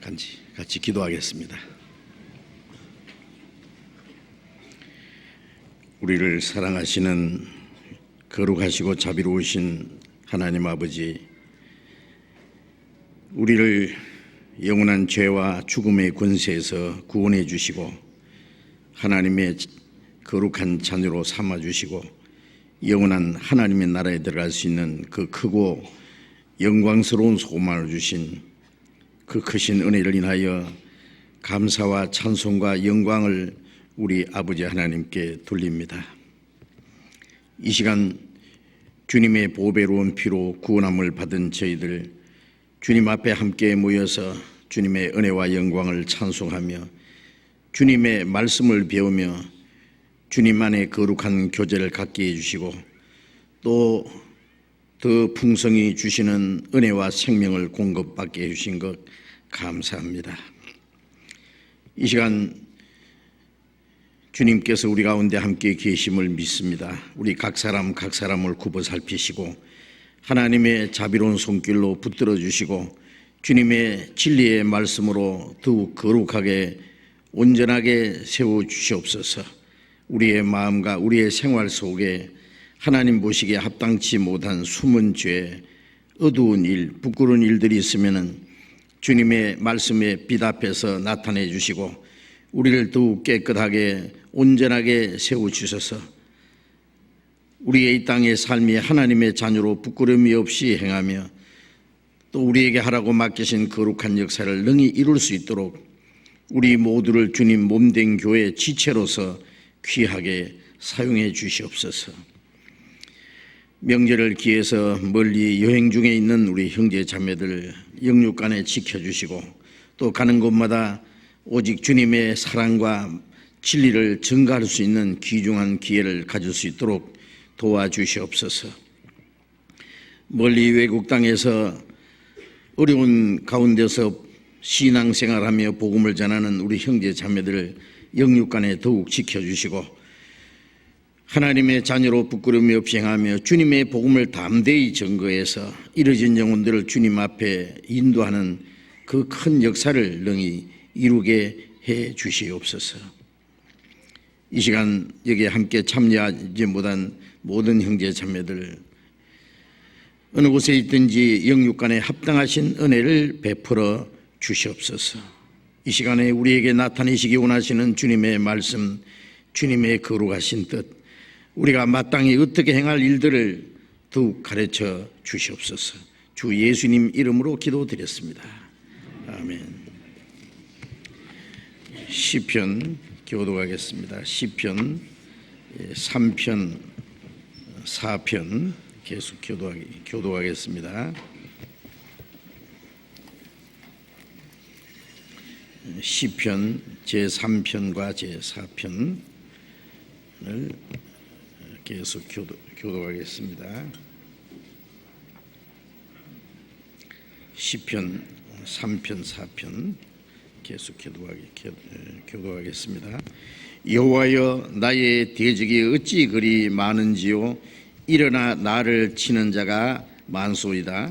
같이 기도하겠습니다. 우리를 사랑하시는 거룩하시고 자비로우신 하나님 아버지, 우리를 영원한 죄와 죽음의 권세에서 구원해 주시고 하나님의 거룩한 자녀로 삼아 주시고 영원한 하나님의 나라에 들어갈 수 있는 그 크고 영광스러운 소망을 주신 그 크신 은혜를 인하여 감사와 찬송과 영광을 우리 아버지 하나님께 돌립니다. 이 시간 주님의 보배로운 피로 구원함을 받은 저희들 주님 앞에 함께 모여서 주님의 은혜와 영광을 찬송하며 주님의 말씀을 배우며 주님 안에 거룩한 교제를 갖게 해주시고 또 더 풍성히 주시는 은혜와 생명을 공급받게 해주신 것 감사합니다. 이 시간 주님께서 우리 가운데 함께 계심을 믿습니다. 우리 각 사람을 굽어 살피시고 하나님의 자비로운 손길로 붙들어 주시고 주님의 진리의 말씀으로 더욱 거룩하게 온전하게 세워 주시옵소서. 우리의 마음과 우리의 생활 속에 하나님 보시기에 합당치 못한 숨은 죄, 어두운 일, 부끄러운 일들이 있으면 주님의 말씀에 빛 앞에서 나타내 주시고 우리를 더욱 깨끗하게 온전하게 세워주셔서 우리의 이 땅의 삶이 하나님의 자녀로 부끄러움이 없이 행하며 또 우리에게 하라고 맡기신 거룩한 역사를 능히 이룰 수 있도록 우리 모두를 주님 몸된 교회 지체로서 귀하게 사용해 주시옵소서. 명절을 기해서 멀리 여행 중에 있는 우리 형제 자매들 영육간에 지켜주시고 또 가는 곳마다 오직 주님의 사랑과 진리를 증거할 수 있는 귀중한 기회를 가질 수 있도록 도와주시옵소서. 멀리 외국 땅에서 어려운 가운데서 신앙생활하며 복음을 전하는 우리 형제 자매들 영육간에 더욱 지켜주시고 하나님의 자녀로 부끄러움이 없이 행하며 주님의 복음을 담대히 증거해서 이뤄진 영혼들을 주님 앞에 인도하는 그 큰 역사를 능히 이루게 해 주시옵소서. 이 시간 여기에 함께 참여하지 못한 모든 형제 자매들 어느 곳에 있든지 영육간에 합당하신 은혜를 베풀어 주시옵소서. 이 시간에 우리에게 나타내시기 원하시는 주님의 말씀, 주님의 거룩하신 뜻, 우리가 마땅히 어떻게 행할 일들을 더욱 가르쳐 주시옵소서. 주 예수님 이름으로 기도드렸습니다. 아멘. 시편 교독하겠습니다. 시편 3편, 4편 계속 교독하겠습니다. 시편 제3편과 제4편을 계속 교독하겠습니다. 시편 3편, 4편 계속 교독하겠습니다. 여호와여, 나의 대적이 어찌 그리 많은지요. 일어나 나를 치는 자가 많소이다.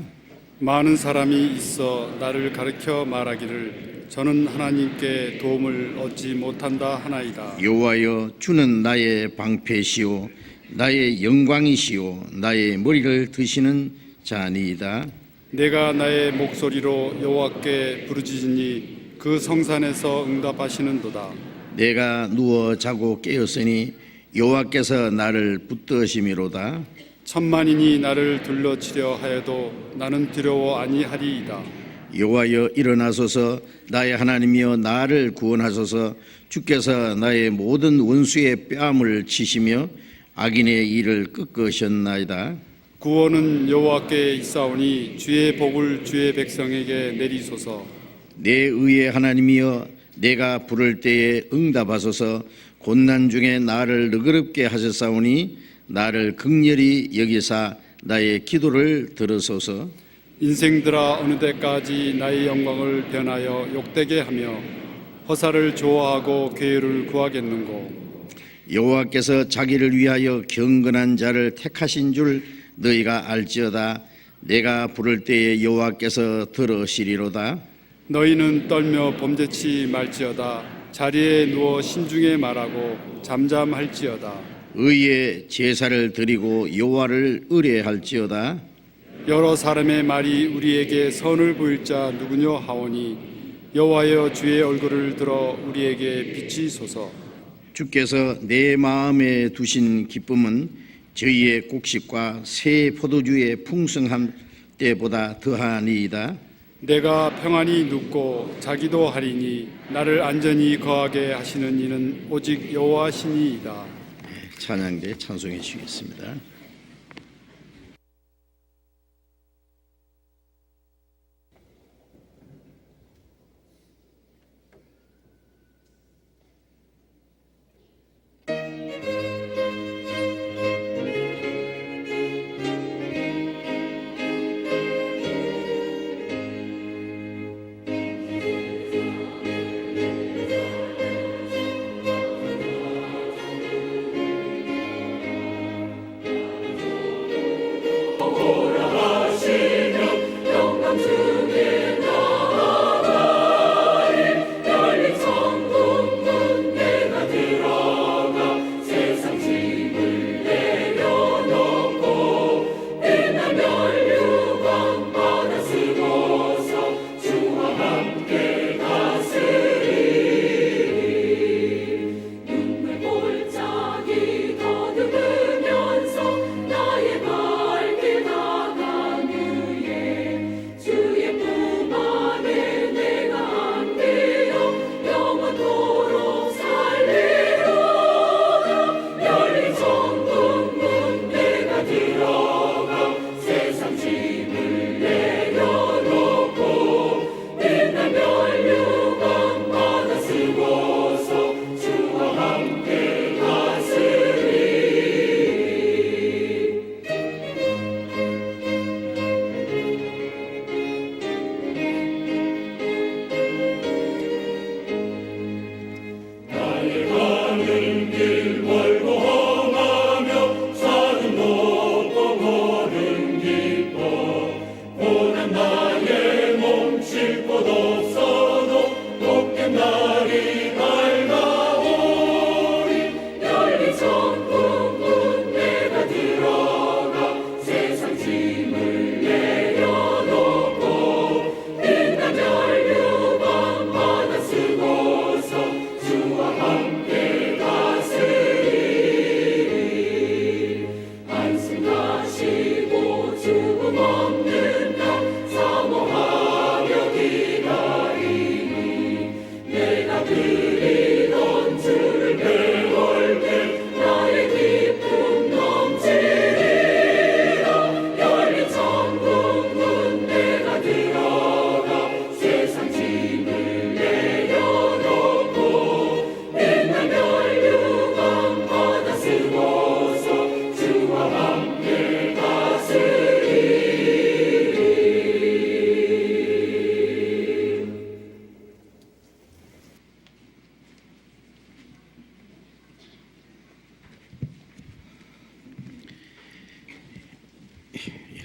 많은 사람이 있어 나를 가르쳐 말하기를 저는 하나님께 도움을 얻지 못한다 하나이다. 여호와여, 주는 나의 방패시오 나의 영광이시오 나의 머리를 드시는 자니이다. 내가 나의 목소리로 여호와께 부르짖으니 그 성산에서 응답하시는도다. 내가 누워 자고 깨었으니 여호와께서 나를 붙드심이로다. 천만인이 나를 둘러치려 하여도 나는 두려워 아니하리이다. 여호와여, 일어나소서. 나의 하나님이여, 나를 구원하소서. 주께서 나의 모든 원수의 뺨을 치시며 악인의 일을 꺾으셨나이다. 구원은 여호와께 있사오니 주의 복을 주의 백성에게 내리소서. 내 의의 하나님이여, 내가 부를 때에 응답하소서. 곤난 중에 나를 너그럽게 하셨사오니 나를 극렬히 여기사 나의 기도를 들으소서. 인생들아, 어느 때까지 나의 영광을 변하여 욕되게 하며 허사를 좋아하고 괴를 구하겠는고. 여호와께서 자기를 위하여 경건한 자를 택하신 줄 너희가 알지어다. 내가 부를 때에 여호와께서 들으시리로다. 너희는 떨며 범죄치 말지어다. 자리에 누워 신중에 말하고 잠잠할지어다. 의의 제사를 드리고 여호와를 의뢰할지어다. 여러 사람의 말이 우리에게 선을 보일 자 누구뇨 하오니 여호와여 주의 얼굴을 들어 우리에게 비치소서. 주께서 내 마음에 두신 기쁨은 저희의 곡식과 새 포도주의 풍성함 때보다 더하니이다. 내가 평안히 눕고 자기도 하리니 나를 안전히 거하게 하시는 이는 오직 여호와시니이다. 찬양대 찬송해 주시겠습니다.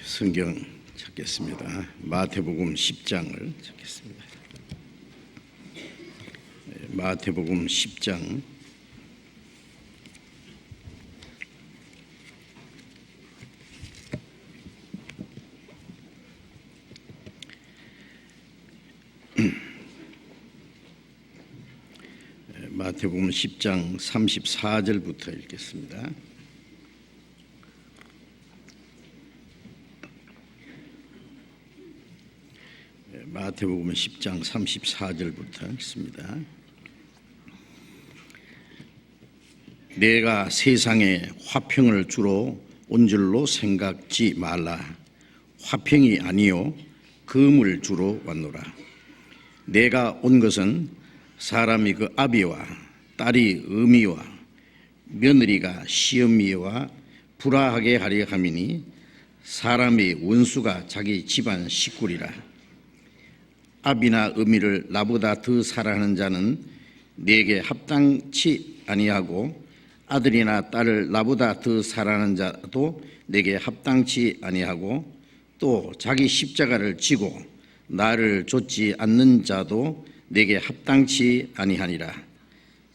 성경 찾겠습니다. 마태복음 10장을 찾겠습니다. 마태복음 10장 34절부터 읽겠습니다. 마태복음 10장 34절부터 읽습니다. 내가 세상에 화평을 주러 온 줄로 생각지 말라. 화평이 아니요 금을 주러 왔노라. 내가 온 것은 사람이 그 아비와 딸이 어미와 며느리가 시어미와 불화하게 하려 함이니 사람의 원수가 자기 집안 식구리라. 아비나 어미를 나보다 더 사랑하는 자는 내게 합당치 아니하고 아들이나 딸을 나보다 더 사랑하는 자도 내게 합당치 아니하고 또 자기 십자가를 지고 나를 좇지 않는 자도 내게 합당치 아니하니라.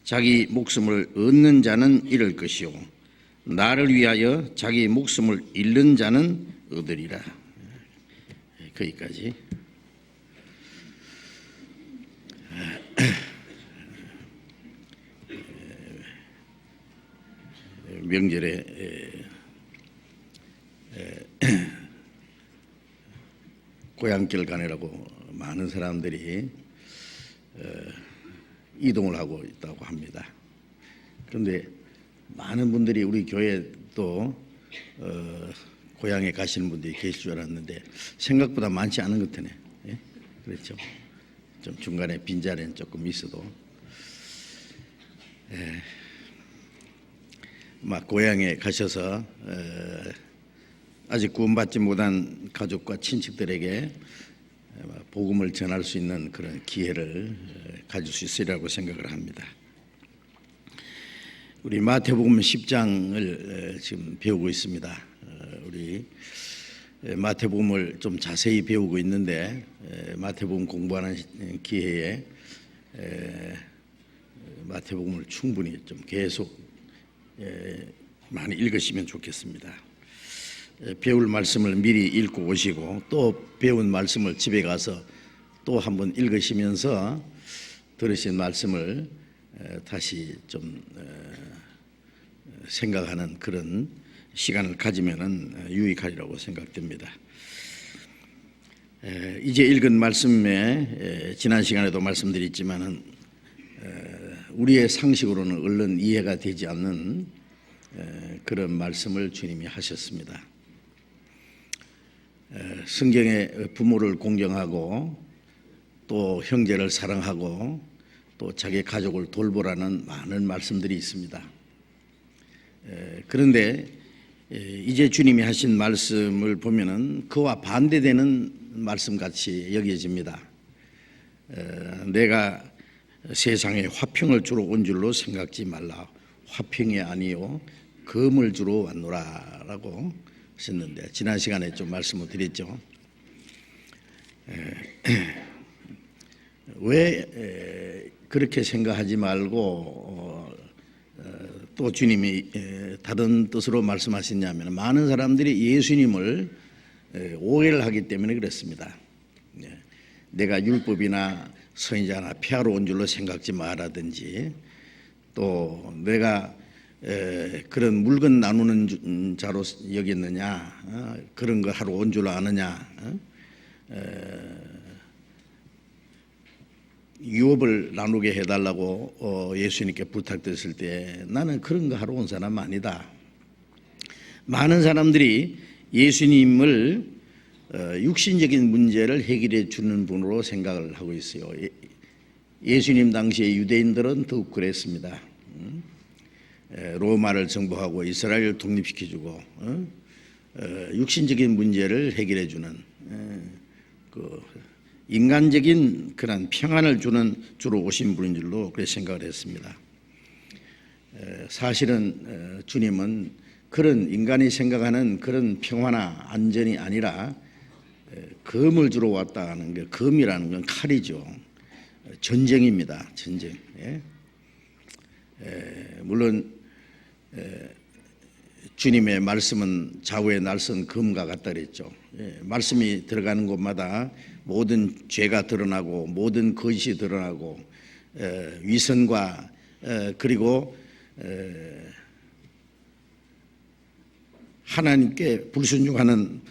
자기 목숨을 얻는 자는 잃을 것이요 나를 위하여 자기 목숨을 잃는 자는 얻으리라. 거기까지. 명절에 고향길 가느라고 많은 사람들이 이동을 하고 있다고 합니다. 그런데 많은 분들이 우리 교회도 고향에 가시는 분들이 계실 줄 알았는데 생각보다 많지 않은 것 같네. 예? 그렇죠. 좀 중간에 빈자리는 조금 있어도 막 고향에 가셔서 아직 구원받지 못한 가족과 친척들에게 복음을 전할 수 있는 그런 기회를 가질 수 있으리라고 생각을 합니다. 우리 마태복음 10장을 지금 배우고 있습니다. 우리 마태복음을 좀 자세히 배우고 있는데 마태복음 공부하는 기회에 마태복음을 충분히 좀 계속 많이 읽으시면 좋겠습니다. 배울 말씀을 미리 읽고 오시고 또 배운 말씀을 집에 가서 또 한번 읽으시면서 들으신 말씀을 다시 좀 생각하는 그런 시간을 가지면은 유익하리라고 생각됩니다. 이제 읽은 말씀에 지난 시간에도 말씀드렸지만은 우리의 상식으로는 얼른 이해가 되지 않는 그런 말씀을 주님이 하셨습니다. 성경에 부모를 공경하고 또 형제를 사랑하고 또 자기 가족을 돌보라는 많은 말씀들이 있습니다. 그런데 이제 주님이 하신 말씀을 보면은 그와 반대되는 말씀같이 여겨집니다. 내가 세상에 화평을 주러 온 줄로 생각지 말라. 화평이 아니요 금을 주러 왔노라라고 하셨는데 지난 시간에 좀 말씀을 드렸죠. 왜 그렇게 생각하지 말고 또 주님이 다른 뜻으로 말씀하셨냐면 많은 사람들이 예수님을 오해를 하기 때문에 그렇습니다. 내가 율법이나 선지자나 폐하러 온 줄로 생각지 마라든지 또 내가 그런 물건 나누는 자로 여겼느냐 그런 거 하러 온 줄로 아느냐 유업을 나누게 해달라고 예수님께 부탁드렸을 때 나는 그런 거 하러 온 사람 아니다. 많은 사람들이 예수님을 육신적인 문제를 해결해 주는 분으로 생각을 하고 있어요. 예수님 당시에 유대인들은 더욱 그랬습니다. 로마를 정복하고 이스라엘을 독립시켜주고 육신적인 문제를 해결해 주는 그 인간적인 그런 평안을 주로 오신 분인 줄로 그렇게 생각을 했습니다. 사실은 주님은 그런 인간이 생각하는 그런 평화나 안전이 아니라 금을 주러 왔다는 게 금이라는 건 칼이죠. 전쟁입니다. 전쟁. 물론 주님의 말씀은 좌우의 날선 금과 같다 그랬죠. 말씀이 들어가는 곳마다 모든 죄가 드러나고 모든 거짓이 드러나고 위선과 그리고 하나님께 불순종하는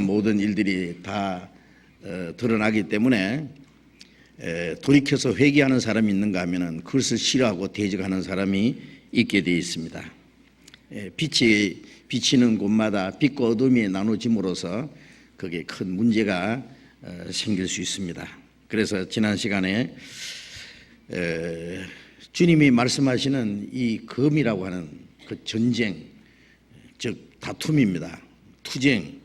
모든 일들이 다 드러나기 때문에 돌이켜서 회개하는 사람이 있는가 하면은 그것을 싫어하고 대적하는 사람이 있게 되어 있습니다. 빛이 비치는 곳마다 빛과 어둠이 나눠짐으로써 그게 큰 문제가 생길 수 있습니다. 그래서 지난 시간에 주님이 말씀하시는 이 금이라고 하는 그 전쟁, 즉 다툼입니다. 투쟁.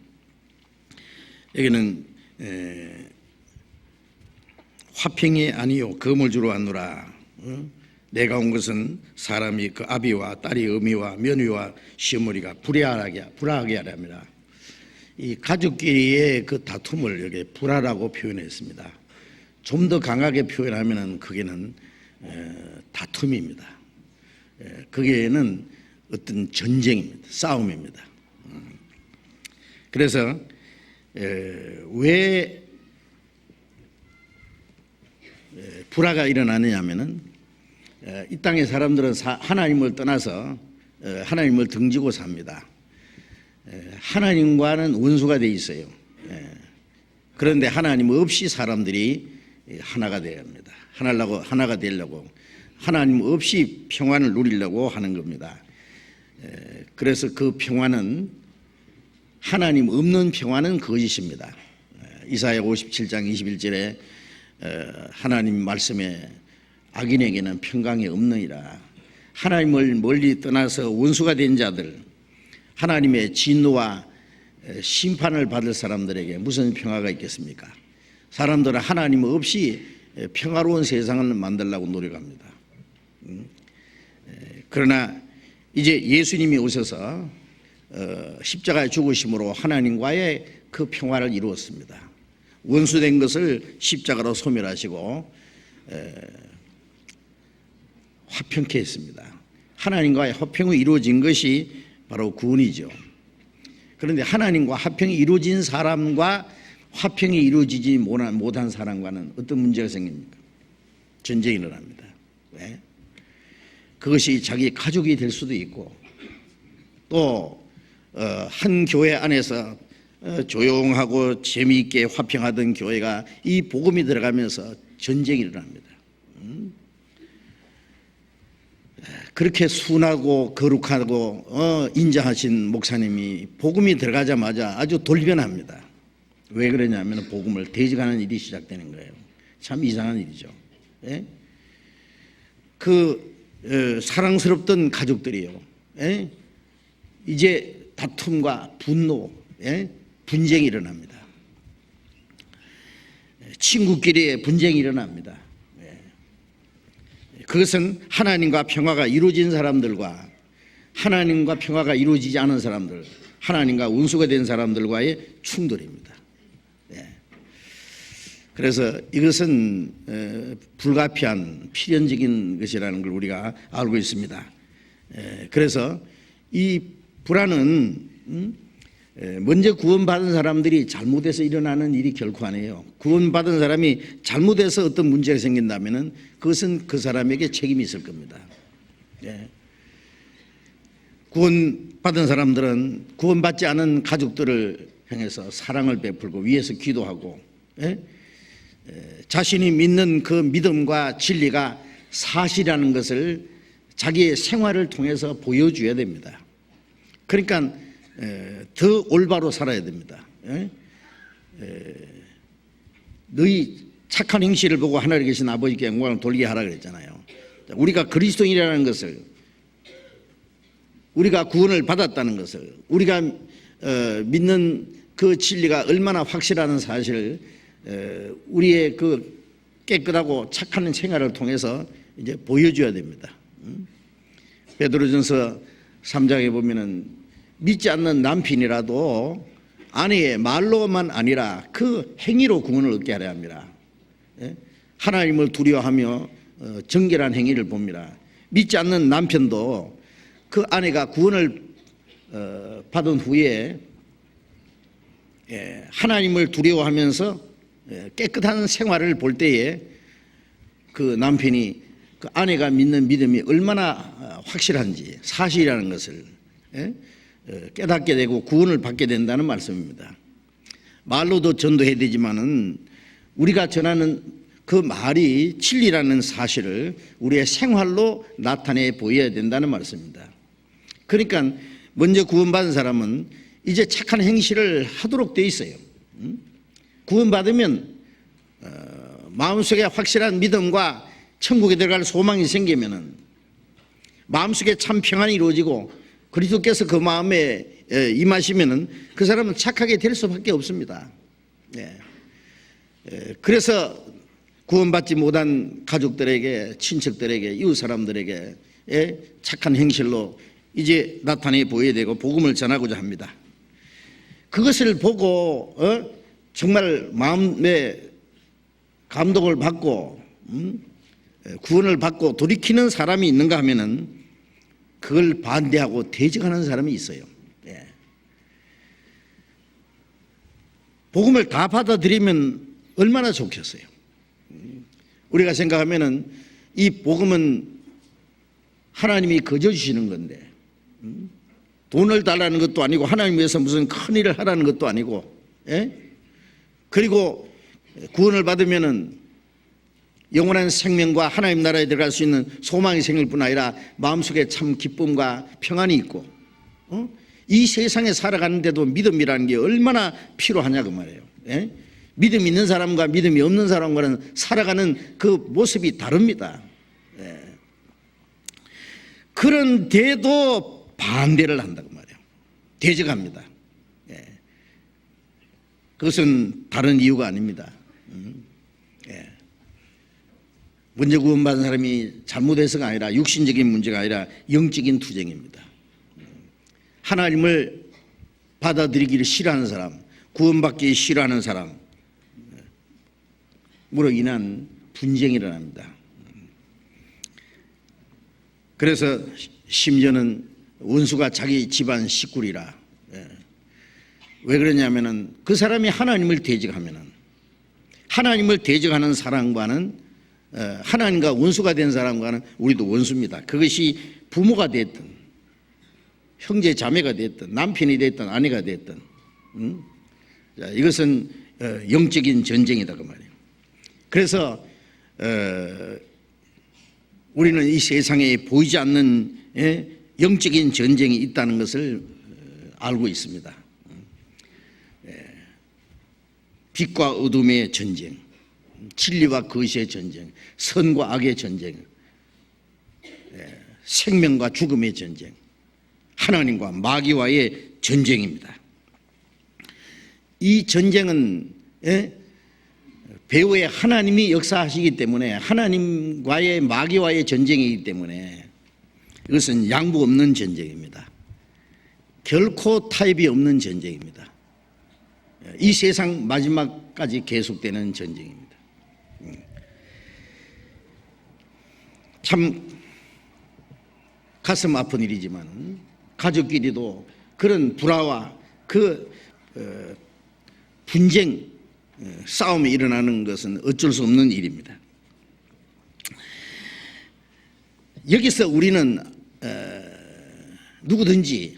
여기는 화평이 아니요 금을 주러 왔노라. 내가 온 것은 사람이 그 아비와 딸이 어미와 며느리와 시어머니가 불화하게 하랍니다. 이 가족끼리의 그 다툼을 여기 불화라고 표현했습니다. 좀 더 강하게 표현하면은 그게는 다툼입니다. 그게는 어떤 전쟁입니다. 싸움입니다. 그래서 왜 불화가 일어나느냐면은 이 땅의 사람들은 하나님을 떠나서 하나님을 등지고 삽니다. 하나님과는 원수가 돼 있어요. 그런데 하나님 없이 사람들이 하나가 되어야 합니다. 하나가 되려고 하나님 없이 평안을 누리려고 하는 겁니다. 그래서 그 평안은 하나님 없는 평안은 거짓입니다. 이사야 57장 21절에 하나님 말씀에 악인에게는 평강이 없느니라. 하나님을 멀리 떠나서 원수가 된 자들, 하나님의 진노와 심판을 받을 사람들에게 무슨 평화가 있겠습니까? 사람들은 하나님 없이 평화로운 세상을 만들려고 노력합니다. 그러나 이제 예수님이 오셔서 십자가에 죽으심으로 하나님과의 그 평화를 이루었습니다. 원수된 것을 십자가로 소멸하시고 화평케 했습니다. 하나님과의 화평이 이루어진 것이 바로 구원이죠. 그런데 하나님과 화평이 이루어진 사람과 화평이 이루어지지 못한 사람과는 어떤 문제가 생깁니까? 전쟁이 일어납니다. 왜? 그것이 자기 가족이 될 수도 있고 또 한 교회 안에서 조용하고 재미있게 화평하던 교회가 이 복음이 들어가면서 전쟁이 일어납니다. 그렇게 순하고 거룩하고 인자하신 목사님이 복음이 들어가자마자 아주 돌변합니다. 왜 그러냐면 복음을 대적하는 일이 시작되는 거예요. 참 이상한 일이죠. 예? 사랑스럽던 가족들이요. 예? 이제 다툼과 분노, 예? 분쟁이 일어납니다. 친구끼리의 분쟁이 일어납니다. 그것은 하나님과 평화가 이루어진 사람들과 하나님과 평화가 이루어지지 않은 사람들, 하나님과 원수가 된 사람들과의 충돌입니다. 그래서 이것은 불가피한 필연적인 것이라는 걸 우리가 알고 있습니다. 그래서 이 불안은 먼저 구원받은 사람들이 잘못해서 일어나는 일이 결코 아니에요. 구원받은 사람이 잘못해서 어떤 문제가 생긴다면 그것은 그 사람에게 책임이 있을 겁니다. 구원받은 사람들은 구원받지 않은 가족들을 향해서 사랑을 베풀고 위에서 기도하고 자신이 믿는 그 믿음과 진리가 사실이라는 것을 자기의 생활을 통해서 보여줘야 됩니다. 그러니까 더 올바로 살아야 됩니다. 너희 착한 행실을 보고 하늘에 계신 아버지께 영광을 돌리게 하라 그랬잖아요. 우리가 그리스도인이라는 것을, 우리가 구원을 받았다는 것을, 우리가 믿는 그 진리가 얼마나 확실하는 사실을 우리의 그 깨끗하고 착한 생활을 통해서 이제 보여줘야 됩니다. 베드로전서 3장에 보면은 믿지 않는 남편이라도 아내의 말로만 아니라 그 행위로 구원을 얻게 하려 합니다. 하나님을 두려워하며 정결한 행위를 봅니다. 믿지 않는 남편도 그 아내가 구원을 받은 후에 하나님을 두려워하면서 깨끗한 생활을 볼 때에 그 남편이 그 아내가 믿는 믿음이 얼마나 확실한지 사실이라는 것을 깨닫게 되고 구원을 받게 된다는 말씀입니다. 말로도 전도해야 되지만은 우리가 전하는 그 말이 진리라는 사실을 우리의 생활로 나타내 보여야 된다는 말씀입니다. 그러니까 먼저 구원받은 사람은 이제 착한 행실을 하도록 돼 있어요. 구원받으면 마음속에 확실한 믿음과 천국에 들어갈 소망이 생기면은 마음속에 참 평안이 이루어지고 그리스도께서 그 마음에 임하시면은 그 사람은 착하게 될 수밖에 없습니다. 그래서 구원받지 못한 가족들에게, 친척들에게, 이웃 사람들에게 착한 행실로 이제 나타내 보여야 되고 복음을 전하고자 합니다. 그것을 보고 정말 마음에 감동을 받고 구원을 받고 돌이키는 사람이 있는가 하면은 그걸 반대하고 대적하는 사람이 있어요. 예. 복음을 다 받아들이면 얼마나 좋겠어요. 우리가 생각하면은 이 복음은 하나님이 거저 주시는 건데 돈을 달라는 것도 아니고 하나님 위해서 무슨 큰 일을 하라는 것도 아니고, 예? 그리고 구원을 받으면은 영원한 생명과 하나님 나라에 들어갈 수 있는 소망이 생길 뿐 아니라 마음속에 참 기쁨과 평안이 있고, 이 세상에 살아가는데도 믿음이라는 게 얼마나 필요하냐 그 말이에요. 예? 믿음 있는 사람과 믿음이 없는 사람과는 살아가는 그 모습이 다릅니다. 예. 그런데도 반대를 한다고 말이에요. 대적합니다. 예. 그것은 다른 이유가 아닙니다. 예. 먼저 구원받은 사람이 잘못해서가 아니라 육신적인 문제가 아니라 영적인 투쟁입니다. 하나님을 받아들이기를 싫어하는 사람, 구원받기 싫어하는 사람 으로 인한 분쟁이 일어납니다. 그래서 심지어는 원수가 자기 집안 식구리라. 왜 그러냐면은 그 사람이 하나님을 대적하면은 하나님을 대적하는 사람과는 하나님과 원수가 된 사람과는 우리도 원수입니다. 그것이 부모가 됐든 형제 자매가 됐든 남편이 됐든 아내가 됐든 이것은 영적인 전쟁이다 그 말이에요. 그래서 우리는 이 세상에 보이지 않는 영적인 전쟁이 있다는 것을 알고 있습니다. 빛과 어둠의 전쟁, 진리와 거짓의 전쟁, 선과 악의 전쟁, 생명과 죽음의 전쟁, 하나님과 마귀와의 전쟁입니다. 이 전쟁은 배후에 하나님이 역사하시기 때문에 하나님과의 마귀와의 전쟁이기 때문에 이것은 양보 없는 전쟁입니다. 결코 타협이 없는 전쟁입니다. 이 세상 마지막까지 계속되는 전쟁입니다. 참 가슴 아픈 일이지만 가족끼리도 그런 불화와 그 분쟁, 싸움이 일어나는 것은 어쩔 수 없는 일입니다. 여기서 우리는 누구든지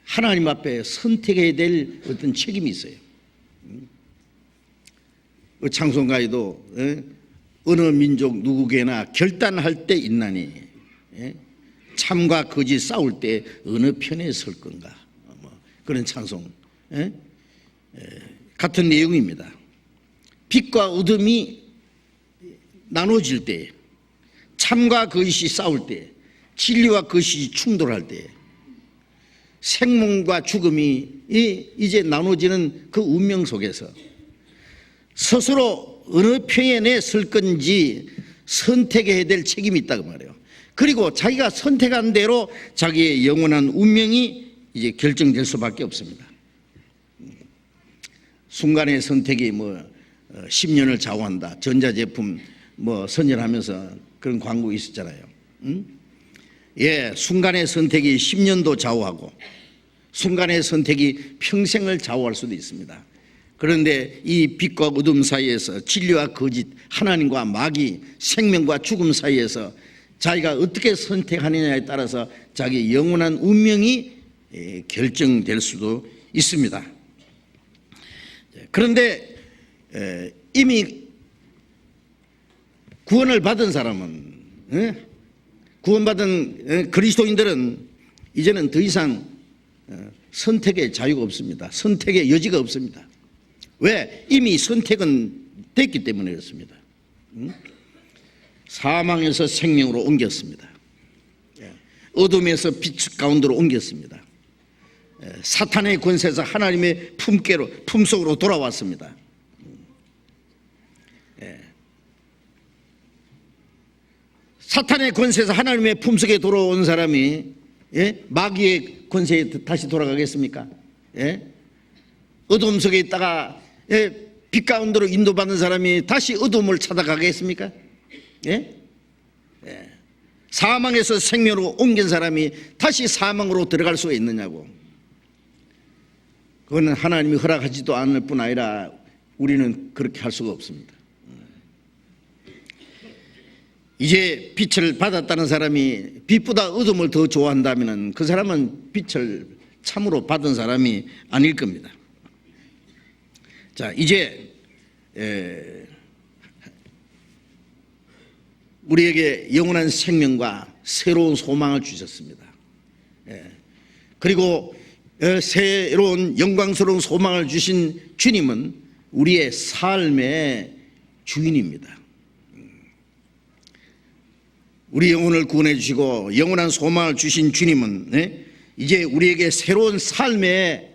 하나님 앞에 선택해야 될 어떤 책임이 있어요. 찬송가에도 어느 민족 누구에게나 결단할 때 있나니 참과 거짓 싸울 때 어느 편에 설 건가, 그런 찬송 같은 내용입니다. 빛과 어둠이 나눠질 때, 참과 거짓이 싸울 때, 진리와 거짓이 충돌할 때, 생명과 죽음이 이제 나눠지는 그 운명 속에서 스스로 어느 편에 설 건지 선택해야 될 책임이 있다고 말해요. 그리고 자기가 선택한 대로 자기의 영원한 운명이 이제 결정될 수밖에 없습니다. 순간의 선택이 10년을 좌우한다. 전자제품 선전하면서 그런 광고 있었잖아요. 예, 순간의 선택이 10년도 좌우하고 순간의 선택이 평생을 좌우할 수도 있습니다. 그런데 이 빛과 어둠 사이에서 진리와 거짓, 하나님과 마귀, 생명과 죽음 사이에서 자기가 어떻게 선택하느냐에 따라서 자기 영원한 운명이 결정될 수도 있습니다. 그런데 이미 구원을 받은 사람은, 구원받은 그리스도인들은 이제는 더 이상 선택의 자유가 없습니다. 선택의 여지가 없습니다. 왜? 이미 선택은 됐기 때문에 그렇습니다. 사망에서 생명으로 옮겼습니다. 어둠에서 빛 가운데로 옮겼습니다. 사탄의 권세에서 하나님의 품속으로 돌아왔습니다. 사탄의 권세에서 하나님의 품속에 돌아온 사람이 마귀의 권세에 다시 돌아가겠습니까? 예? 어둠 속에 있다가 빛 가운데로 인도받는 사람이 다시 어둠을 찾아가겠습니까? 예? 예. 사망에서 생명으로 옮긴 사람이 다시 사망으로 들어갈 수가 있느냐고. 그거는 하나님이 허락하지도 않을 뿐 아니라 우리는 그렇게 할 수가 없습니다. 이제 빛을 받았다는 사람이 빛보다 어둠을 더 좋아한다면 그 사람은 빛을 참으로 받은 사람이 아닐 겁니다. 자, 이제 우리에게 영원한 생명과 새로운 소망을 주셨습니다. 그리고 새로운 영광스러운 소망을 주신 주님은 우리의 삶의 주인입니다. 우리 영혼을 구원해 주시고 영원한 소망을 주신 주님은 이제 우리에게 새로운 삶의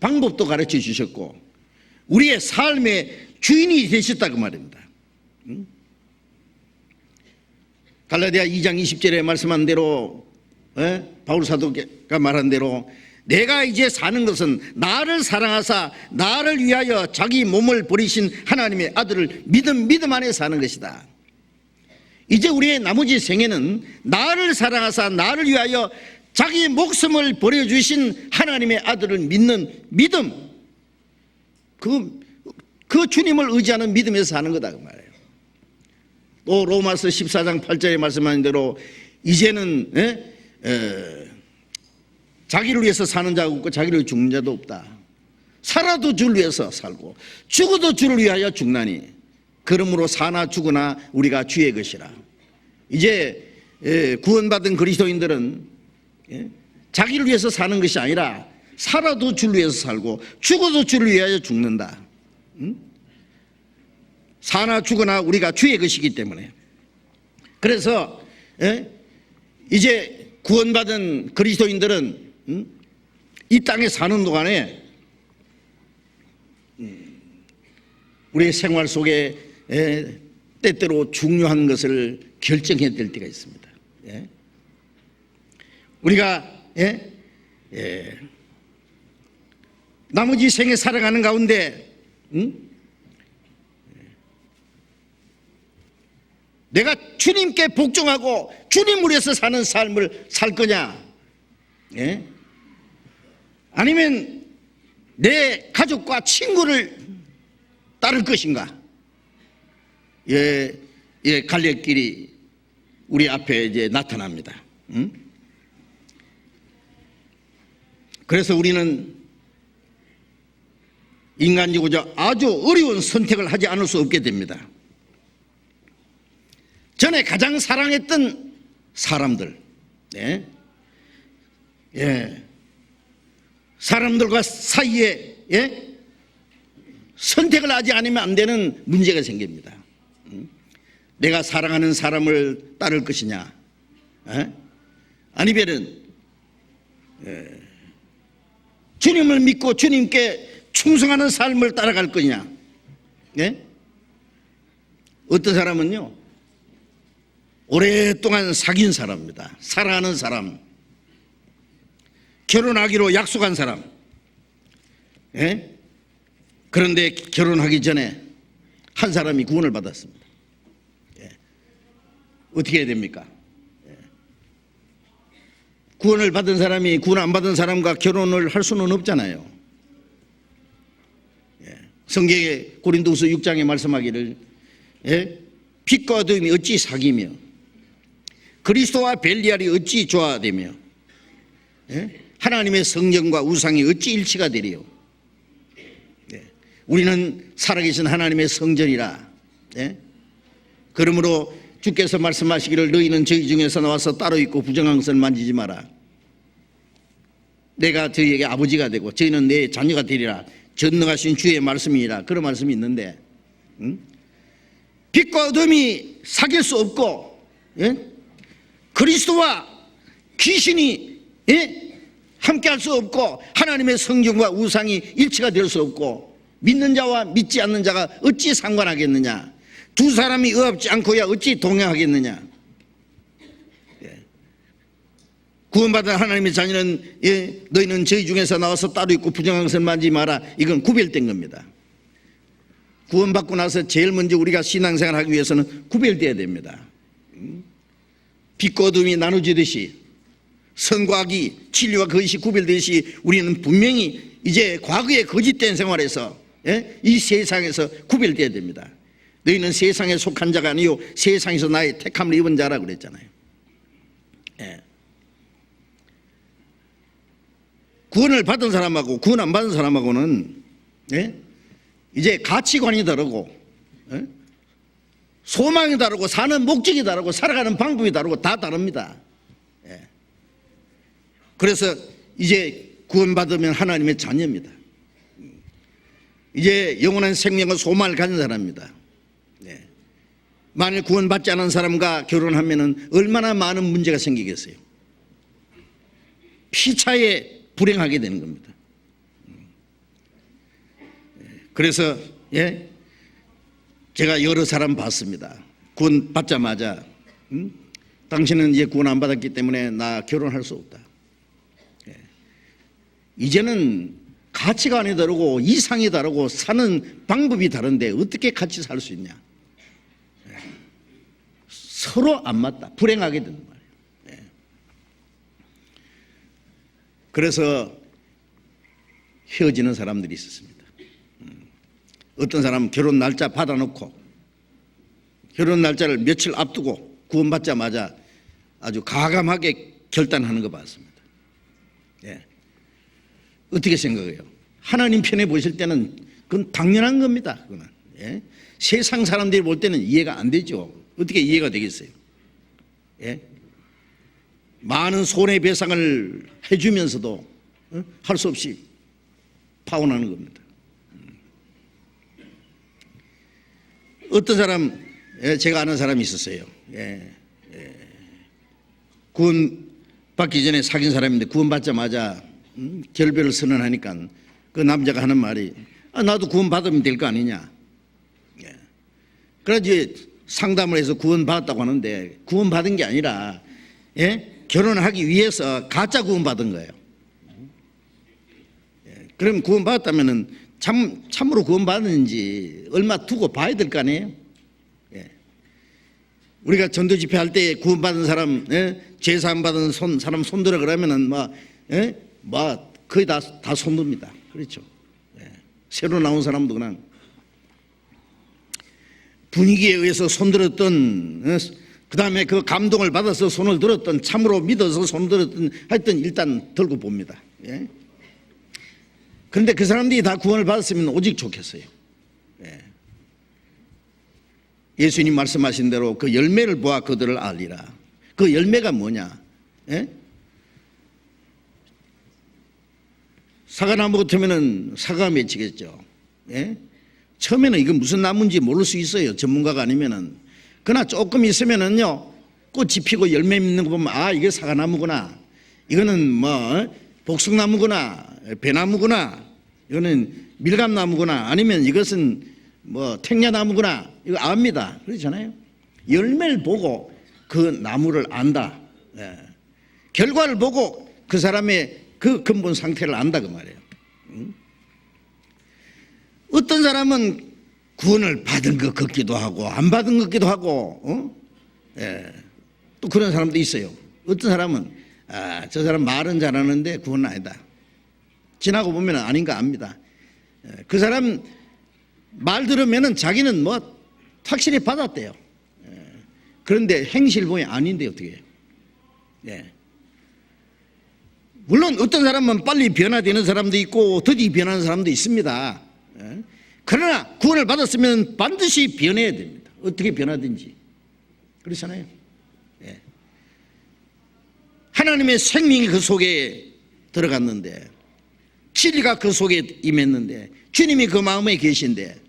방법도 가르쳐 주셨고 우리의 삶의 주인이 되셨다 그 말입니다. 갈라디아 2장 20절에 말씀한 대로 바울 사도가 말한 대로 내가 이제 사는 것은 나를 사랑하사 나를 위하여 자기 몸을 버리신 하나님의 아들을 믿음 안에 사는 것이다. 이제 우리의 나머지 생애는 나를 사랑하사 나를 위하여 자기 목숨을 버려주신 하나님의 아들을 믿는 믿음, 그 주님을 의지하는 믿음에서 사는 거다 그 말이에요. 또 로마서 14장 8절에 말씀하신 대로 이제는 자기를 위해서 사는 자가 없고 자기를 위해 죽는 자도 없다. 살아도 주를 위해서 살고 죽어도 주를 위하여 죽나니 그러므로 사나 죽으나 우리가 주의 것이라. 이제 구원받은 그리스도인들은 자기를 위해서 사는 것이 아니라 살아도 주를 위해서 살고 죽어도 주를 위하여 죽는다. 사나 죽으나 우리가 주의 것이기 때문에. 그래서 이제 구원받은 그리스도인들은 이 땅에 사는 동안에 우리의 생활 속에 때때로 중요한 것을 결정해야 될 때가 있습니다. 우리가 나머지 생에 살아가는 가운데 내가 주님께 복종하고 주님을 위해서 사는 삶을 살 거냐, 아니면 내 가족과 친구를 따를 것인가? 갈래길이 우리 앞에 이제 나타납니다. 그래서 우리는 인간적으로 아주 어려운 선택을 하지 않을 수 없게 됩니다. 전에 가장 사랑했던 사람들, 사람들과 사이에 선택을 하지 않으면 안 되는 문제가 생깁니다. 내가 사랑하는 사람을 따를 것이냐, 아니면은 주님을 믿고 주님께 충성하는 삶을 따라갈 거냐. 어떤 사람은요 오랫동안 사귄 사람입니다. 사랑하는 사람, 결혼하기로 약속한 사람, 그런데 결혼하기 전에 한 사람이 구원을 받았습니다. 어떻게 해야 됩니까? 구원을 받은 사람이 구원 안 받은 사람과 결혼을 할 수는 없잖아요. 성경에 고린도후서 6장에 말씀하기를 빛과 어둠이 어찌 사귀며 그리스도와 벨리알이 어찌 조화되며 하나님의 성령과 우상이 어찌 일치가 되리요. 우리는 살아계신 하나님의 성전이라. 그러므로 주께서 말씀하시기를 너희는 저희 중에서 나와서 따로 있고 부정한 것을 만지지 마라. 내가 저희에게 아버지가 되고 저희는 내 자녀가 되리라. 전능하신 주의 말씀이라. 그런 말씀이 있는데 빛과 어둠이 사귈 수 없고 그리스도와 귀신이 함께할 수 없고 하나님의 성령과 우상이 일치가 될 수 없고 믿는 자와 믿지 않는 자가 어찌 상관하겠느냐. 두 사람이 의합지 않고야 어찌 동행하겠느냐. 구원받은 하나님의 자녀는 너희는 저희 중에서 나와서 따로 있고 부정한 것을 만지지 마라. 이건 구별된 겁니다. 구원받고 나서 제일 먼저 우리가 신앙생활 하기 위해서는 구별돼야 됩니다. 빛과 어둠이 나눠지듯이 선과 악이 진리와 거짓이 구별되듯이 우리는 분명히 이제 과거의 거짓된 생활에서 이 세상에서 구별돼야 됩니다. 너희는 세상에 속한 자가 아니요 세상에서 나의 택함을 입은 자라 그랬잖아요. 구원을 받은 사람하고 구원 안 받은 사람하고는 이제 가치관이 다르고 소망이 다르고 사는 목적이 다르고 살아가는 방법이 다르고 다 다릅니다. 그래서 이제 구원받으면 하나님의 자녀입니다. 이제 영원한 생명과 소망을 가진 사람입니다. 만일 구원받지 않은 사람과 결혼하면 얼마나 많은 문제가 생기겠어요. 피차에 불행하게 되는 겁니다. 그래서 제가 여러 사람 봤습니다. 구원 받자마자 당신은 이제 구원 안 받았기 때문에 나 결혼할 수 없다. 이제는 가치관이 다르고 이상이 다르고 사는 방법이 다른데 어떻게 같이 살 수 있냐. 서로 안 맞다. 불행하게 되는 말이에요. 그래서 헤어지는 사람들이 있었습니다. 어떤 사람은 결혼 날짜 받아놓고 결혼 날짜를 며칠 앞두고 구원받자마자 아주 가감하게 결단하는 거 봤습니다. 어떻게 생각해요? 하나님 편에 보실 때는 그건 당연한 겁니다. 그거는. 세상 사람들이 볼 때는 이해가 안 되죠. 어떻게 이해가 되겠어요? 많은 손해배상을 해주면서도 할 수 없이 파혼하는 겁니다. 어떤 사람, 제가 아는 사람이 있었어요. 구원 받기 전에 사귄 사람인데 구원 받자마자 결별을 선언하니까 그 남자가 하는 말이 나도 구원 받으면 될 거 아니냐. 그래서 상담을 해서 구원 받았다고 하는데 구원 받은 게 아니라 결혼하기 위해서 가짜 구원 받은 거예요. 그럼 구원 받았다면은 참으로 구원 받았는지 얼마 두고 봐야 될 거 아니에요. 우리가 전도 집회할 때 구원 받은 사람, 제사 받은 사람 손들어 그러면은 거의 다 손듭니다. 그렇죠. 새로 나온 사람도 그냥 분위기에 의해서 손들었던, 그 다음에 그 감동을 받아서 손을 들었던, 참으로 믿어서 손을 들었던, 하여튼 일단 들고 봅니다. 그런데 그 사람들이 다 구원을 받았으면 오직 좋겠어요. 예수님 말씀하신 대로 그 열매를 보아 그들을 알리라. 그 열매가 뭐냐? 사과나무 같으면은 사과가 맺히겠죠. 처음에는 이건 무슨 나무인지 모를 수 있어요. 전문가가 아니면은. 그러나 조금 있으면은요, 꽃이 피고 열매 맺는 거 보면 이게 사과나무구나. 이거는 복숭나무구나. 배나무구나. 이거는 밀감나무구나. 아니면 이것은 택야나무구나. 이거 압니다. 그렇잖아요. 열매를 보고 그 나무를 안다. 결과를 보고 그 사람의 그 근본 상태를 안다 그 말이에요. 어떤 사람은 구원을 받은 것 같기도 하고 안 받은 것 같기도 하고 또 그런 사람도 있어요. 어떤 사람은 저 사람 말은 잘하는데 구원은 아니다. 지나고 보면 아닌가 압니다. 그 사람 말 들으면 자기는 확실히 받았대요. 그런데 행실 보면 아닌데 어떻게 해요? 물론 어떤 사람은 빨리 변화되는 사람도 있고 더디 변하는 사람도 있습니다. 그러나 구원을 받았으면 반드시 변해야 됩니다. 어떻게 변하든지. 그렇잖아요. 하나님의 생명이 그 속에 들어갔는데 진리가 그 속에 임했는데 주님이 그 마음에 계신데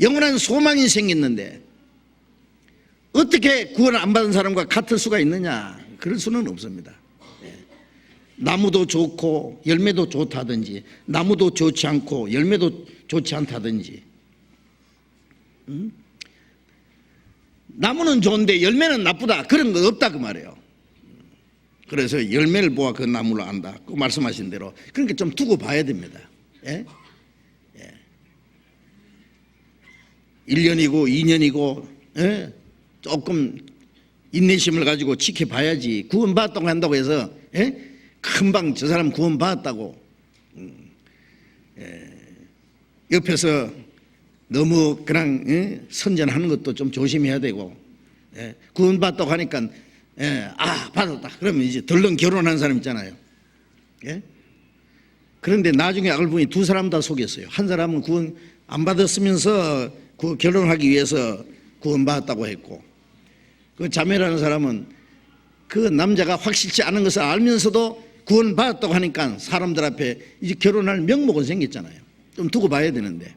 영원한 소망이 생겼는데 어떻게 구원을 안 받은 사람과 같을 수가 있느냐. 그럴 수는 없습니다. 나무도 좋고 열매도 좋다든지 나무도 좋지 않고 열매도 좋지 않다든지 나무는 좋은데 열매는 나쁘다 그런 건 없다 그 말이에요. 그래서 열매를 보아 그 나무를 안다. 그 말씀하신 대로. 그러니까 좀 두고 봐야 됩니다. 예? 1년이고 2년이고 예? 조금 인내심을 가지고 지켜봐야지. 구원받았다고 한다고 해서 예? 금방 저 사람 구원받았다고 옆에서 너무 그냥 예? 선전하는 것도 좀 조심해야 되고 예? 구원받았다고 하니까 예? 아 받았다 그러면 이제 덜렁 결혼한 사람 있잖아요. 예? 그런데 나중에 알고 보니 두 사람 다 속였어요. 한 사람은 구원 안 받았으면서 그 결혼하기 위해서 구원받았다고 했고, 그 자매라는 사람은 그 남자가 확실치 않은 것을 알면서도 구원받았다고 하니까 사람들 앞에 이제 결혼할 명목은 생겼잖아요. 좀 두고 봐야 되는데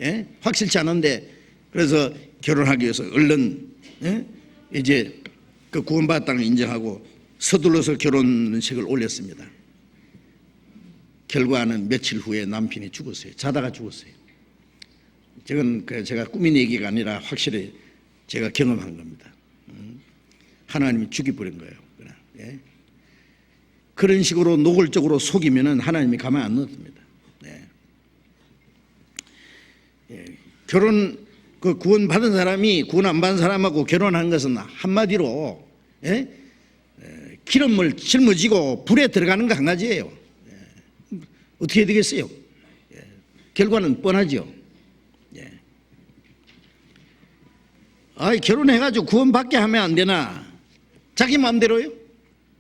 예? 확실치 않은데 그래서 결혼하기 위해서 얼른 예? 이제 그 구원받았다는 걸 인정하고 서둘러서 결혼식을 올렸습니다. 결과는 며칠 후에 남편이 죽었어요. 자다가 죽었어요. 이건 제가 꾸민 얘기가 아니라 확실히 제가 경험한 겁니다. 하나님이 죽여버린 거예요. 예? 그런 식으로 노골적으로 속이면은 하나님이 가만 안 놔둡니다. 예. 예. 그 구원 받은 사람이 구원 안 받은 사람하고 결혼한 것은 한마디로 예? 기름을 짊어지고 불에 들어가는 거 한 가지예요. 예. 어떻게 되겠어요? 예. 결과는 뻔하죠. 예. 아이 결혼해가지고 구원받게 하면 안 되나? 자기 마음대로요?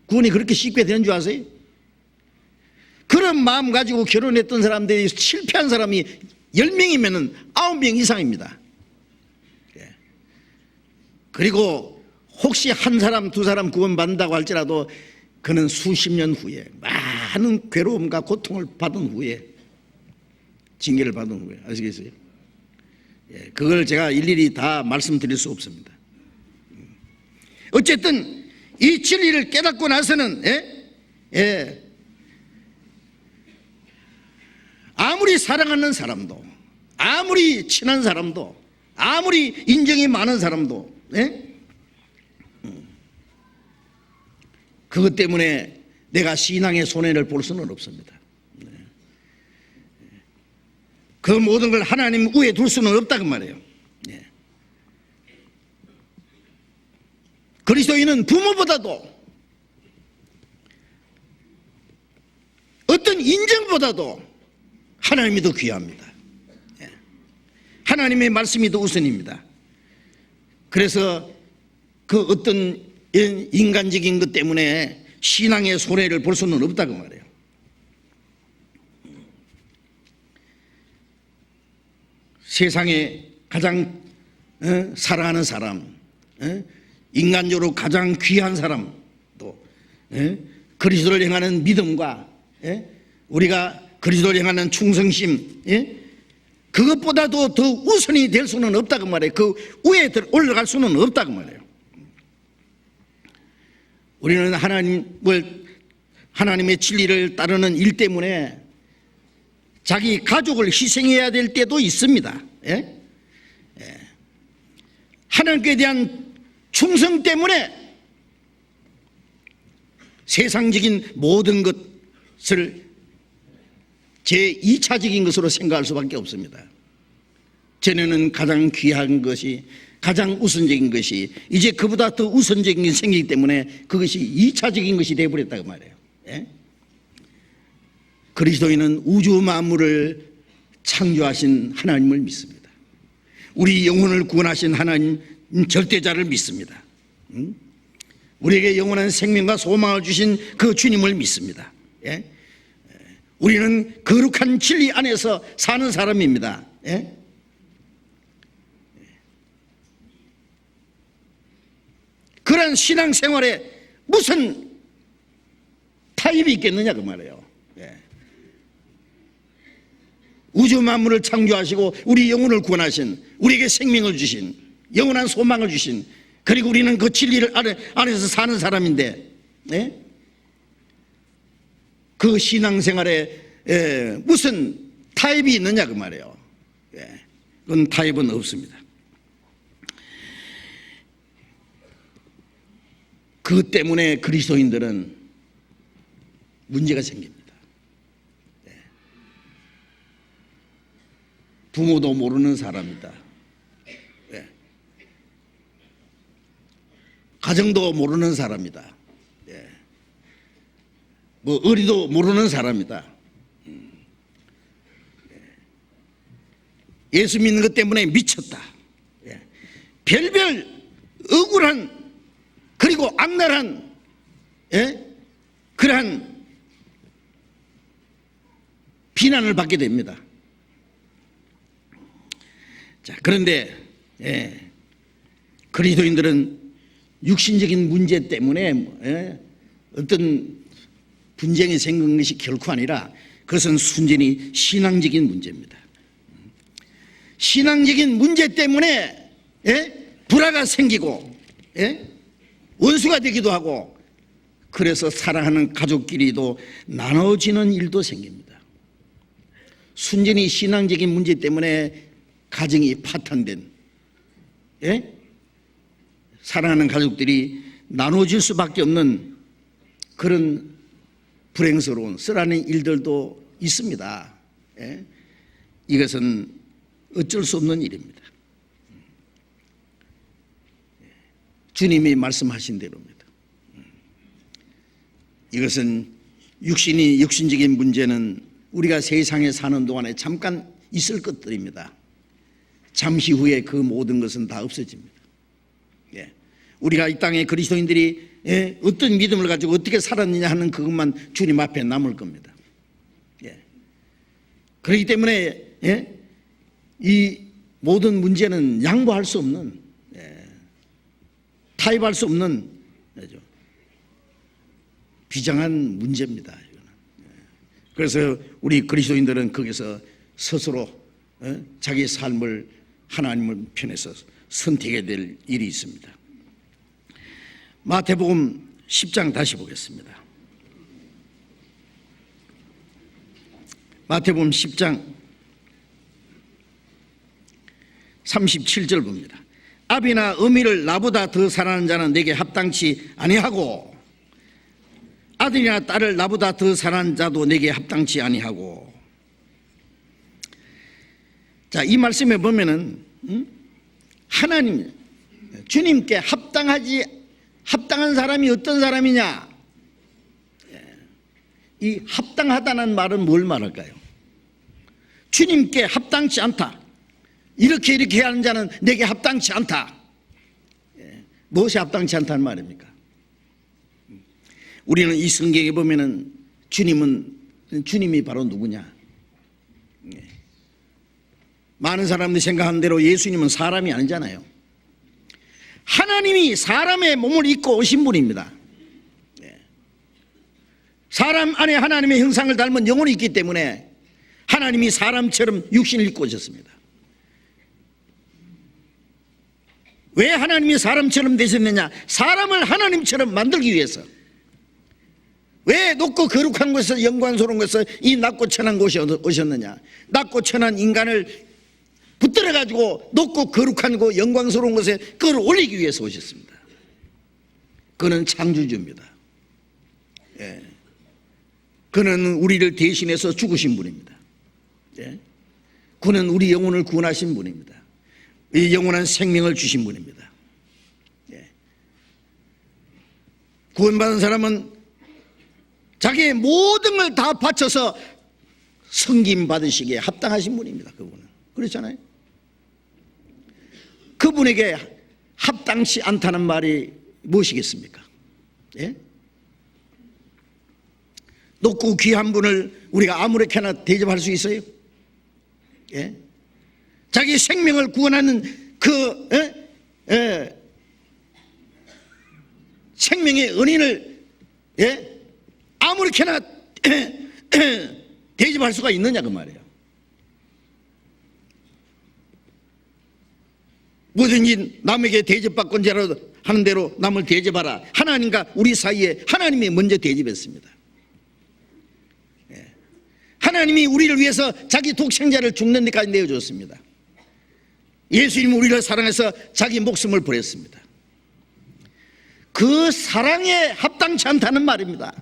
구원이 그렇게 쉽게 되는 줄 아세요? 그런 마음 가지고 결혼했던 사람들이 실패한 사람이 10명이면 9명 이상입니다. 예. 그리고 혹시 한 사람 두 사람 구원받는다고 할지라도 그는 수십 년 후에 많은 괴로움과 고통을 받은 후에 징계를 받은 후에 아시겠어요? 예. 그걸 제가 일일이 다 말씀드릴 수 없습니다. 어쨌든 이 진리를 깨닫고 나서는 아무리 사랑하는 사람도 아무리 친한 사람도 아무리 인정이 많은 사람도 그것 때문에 내가 신앙의 손해를 볼 수는 없습니다. 그 모든 걸 하나님 위에 둘 수는 없다 그 말이에요. 그리스도인은 부모보다도 어떤 인정보다도 하나님이 더 귀합니다. 하나님의 말씀이 더 우선입니다. 그래서 그 어떤 인간적인 것 때문에 신앙의 손해를 볼 수는 없다고 말해요. 세상에 가장 사랑하는 사람, 인간적으로 가장 귀한 사람, 또 그리스도를 향하는 믿음과 우리가 그리스도를 향하는 충성심, 그것보다도 더 우선이 될 수는 없다고 말해요. 그 위에 올라갈 수는 없다고 말해요. 우리는 하나님의 진리를 따르는 일 때문에 자기 가족을 희생해야 될 때도 있습니다. 하나님께 대한 충성 때문에 세상적인 모든 것을 제2차적인 것으로 생각할 수밖에 없습니다. 전에는 가장 귀한 것이 가장 우선적인 것이 이제 그보다 더 우선적인 것이 생기기 때문에 그것이 2차적인 것이 되어버렸다고 말해요. 그리스도인은 우주 만물을 창조하신 하나님을 믿습니다. 우리 영혼을 구원하신 하나님 절대자를 믿습니다. 우리에게 영원한 생명과 소망을 주신 그 주님을 믿습니다. 우리는 거룩한 진리 안에서 사는 사람입니다. 그런 신앙생활에 무슨 타협이 있겠느냐 그 말이에요. 우주 만물을 창조하시고 우리 영혼을 구원하신, 우리에게 생명을 주신, 영원한 소망을 주신, 그리고 우리는 그 진리를 안에서 사는 사람인데 그 신앙생활에 무슨 타협이 있느냐 그 말이에요. 그건 타협은 없습니다. 그 때문에 그리스도인들은 문제가 생깁니다. 부모도 모르는 사람이다. 가정도 모르는 사람이다. 뭐 의리도 모르는 사람이다. 예수 믿는 것 때문에 미쳤다. 별별 억울한 그리고 악랄한 그러한 비난을 받게 됩니다. 자, 그런데 그리스도인들은 육신적인 문제 때문에 어떤 분쟁이 생긴 것이 결코 아니라 그것은 순전히 신앙적인 문제입니다. 신앙적인 문제 때문에 불화가 생기고 원수가 되기도 하고, 그래서 사랑하는 가족끼리도 나눠지는 일도 생깁니다. 순전히 신앙적인 문제 때문에 가정이 파탄된 사랑하는 가족들이 나눠질 수밖에 없는 그런 불행스러운 쓰라린 일들도 있습니다. 이것은 어쩔 수 없는 일입니다. 주님이 말씀하신 대로입니다. 이것은 육신적인 문제는 우리가 세상에 사는 동안에 잠깐 있을 것들입니다. 잠시 후에 그 모든 것은 다 없어집니다. 우리가 이 땅에 그리스도인들이 어떤 믿음을 가지고 어떻게 살았느냐 하는 그것만 주님 앞에 남을 겁니다. 그렇기 때문에 이 모든 문제는 양보할 수 없는, 타협할 수 없는 비장한 문제입니다. 그래서 우리 그리스도인들은 거기서 스스로 자기 삶을 하나님을 편에서 선택해야 될 일이 있습니다. 마태복음 10장 다시 보겠습니다. 마태복음 10장 37절 봅니다. 아비나 어미를 나보다 더 사랑하는 자는 내게 합당치 아니하고, 아들이나 딸을 나보다 더 사랑하는 자도 내게 합당치 아니하고. 자, 이 말씀에 보면은 하나님, 주님께 합당한 사람이 어떤 사람이냐? 이 합당하다는 말은 뭘 말할까요? 주님께 합당치 않다, 이렇게 하는 자는 내게 합당치 않다. 무엇이 합당치 않다는 말입니까? 우리는 이 성경에 보면은 주님이 바로 누구냐? 많은 사람들이 생각하는 대로 예수님은 사람이 아니잖아요. 하나님이 사람의 몸을 입고 오신 분입니다. 사람 안에 하나님의 형상을 닮은 영혼이 있기 때문에 하나님이 사람처럼 육신을 입고 오셨습니다. 왜 하나님이 사람처럼 되셨느냐? 사람을 하나님처럼 만들기 위해서. 왜 높고 거룩한 곳에서 영광스러운 곳에서 이 낮고 천한 곳에 오셨느냐? 낮고 천한 인간을 붙들어 가지고 높고 거룩한 곳 영광스러운 곳에 끌어올리기 위해서 오셨습니다. 그는 창조주입니다. 그는 우리를 대신해서 죽으신 분입니다. 그는 우리 영혼을 구원하신 분입니다. 이 영원한 생명을 주신 분입니다. 구원받은 사람은 자기의 모든 걸 다 바쳐서 섬김 받으시기에 합당하신 분입니다. 그분은. 그렇잖아요. 그분에게 합당치 않다는 말이 무엇이겠습니까? 높고 귀한 분을 우리가 아무렇게나 대접할 수 있어요? 자기 생명을 구원하는 그 생명의 은인을 아무렇게나 대접할 수가 있느냐 그 말이에요. 뭐든지 남에게 대접받고자 하는 대로 남을 대접하라. 하나님과 우리 사이에 하나님이 먼저 대접했습니다. 하나님이 우리를 위해서 자기 독생자를 죽는 데까지 내어줬습니다. 예수님은 우리를 사랑해서 자기 목숨을 버렸습니다. 그 사랑에 합당치 않다는 말입니다.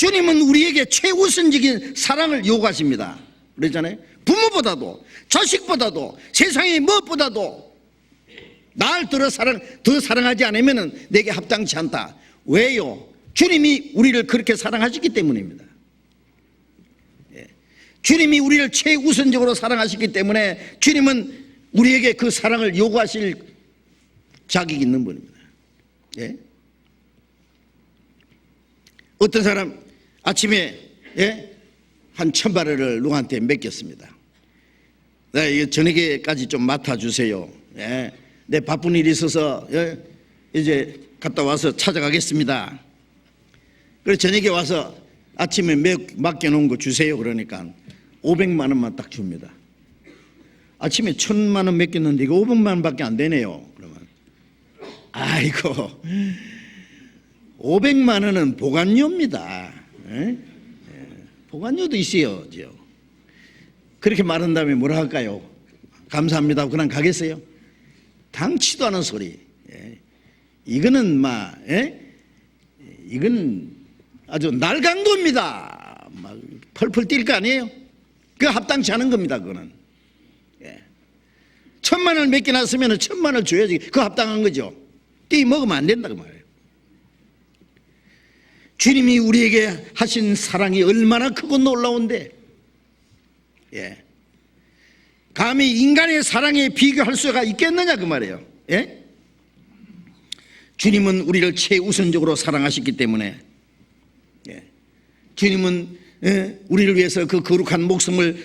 주님은 우리에게 최우선적인 사랑을 요구하십니다. 그랬잖아요. 부모보다도, 자식보다도, 세상의 무엇보다도 날 더 사랑하지 않으면 내게 합당치 않다. 왜요? 주님이 우리를 그렇게 사랑하셨기 때문입니다. 주님이 우리를 최우선적으로 사랑하셨기 때문에 주님은 우리에게 그 사랑을 요구하실 자격이 있는 분입니다. 예? 어떤 사람 아침에 한 1,000바렐을 누구한테 맡겼습니다. 이거 저녁에까지 좀 맡아주세요. 내 바쁜 일이 있어서 이제 갔다 와서 찾아가겠습니다. 그래서 저녁에 와서 아침에 맡겨놓은 거 주세요. 그러니까 500만 원만 딱 줍니다. 아침에 1,000만 원 맡겼는데 이거 500만 원밖에 안 되네요. 그러면 아이고 500만 원은 보관료입니다. 보관료도 있어요. 그렇게 말한 다음에 뭐라 할까요? 감사합니다. 그냥 가겠어요? 당치도 않은 소리. 이거는 이건 아주 날강도입니다. 막 펄펄 뛸 거 아니에요? 그 합당치 않은 겁니다. 그거는 1,000만 원을 맡겨놨으면 1,000만 원을 줘야지. 그 합당한 거죠. 띠 먹으면 안 된다고 말이에요. 주님이 우리에게 하신 사랑이 얼마나 크고 놀라운데, 감히 인간의 사랑에 비교할 수가 있겠느냐 그 말이에요. 주님은 우리를 최우선적으로 사랑하셨기 때문에, 주님은 우리를 위해서 그 거룩한 목숨을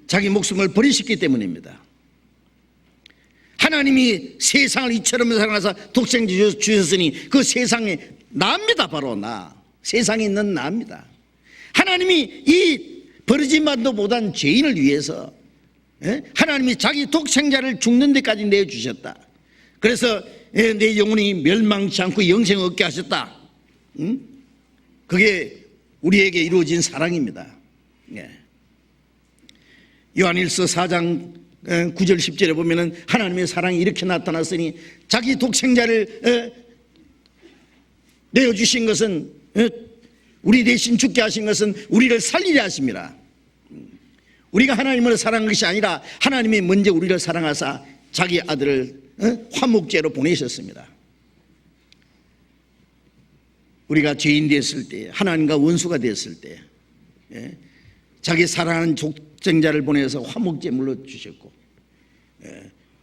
자기 목숨을 버리셨기 때문입니다. 하나님이 세상을 이처럼 사랑하사 독생자 주셨으니 그 세상에 나입니다. 바로 나, 세상에 있는 나입니다. 하나님이 이 버리짐받도 못한 죄인을 위해서 하나님이 자기 독생자를 죽는 데까지 내어주셨다. 그래서 내 영혼이 멸망치 않고 영생을 얻게 하셨다. 그게 우리에게 이루어진 사랑입니다. 요한일서 4장 9절 10절에 보면은 하나님의 사랑이 이렇게 나타났으니 자기 독생자를 내어주신 것은, 우리 대신 죽게 하신 것은 우리를 살리려 하심이라. 우리가 하나님을 사랑한 것이 아니라 하나님이 먼저 우리를 사랑하사 자기 아들을 화목제로 보내셨습니다. 우리가 죄인 되었을 때, 하나님과 원수가 되었을 때 자기 사랑하는 독생자를 보내서 화목제물로 주셨고,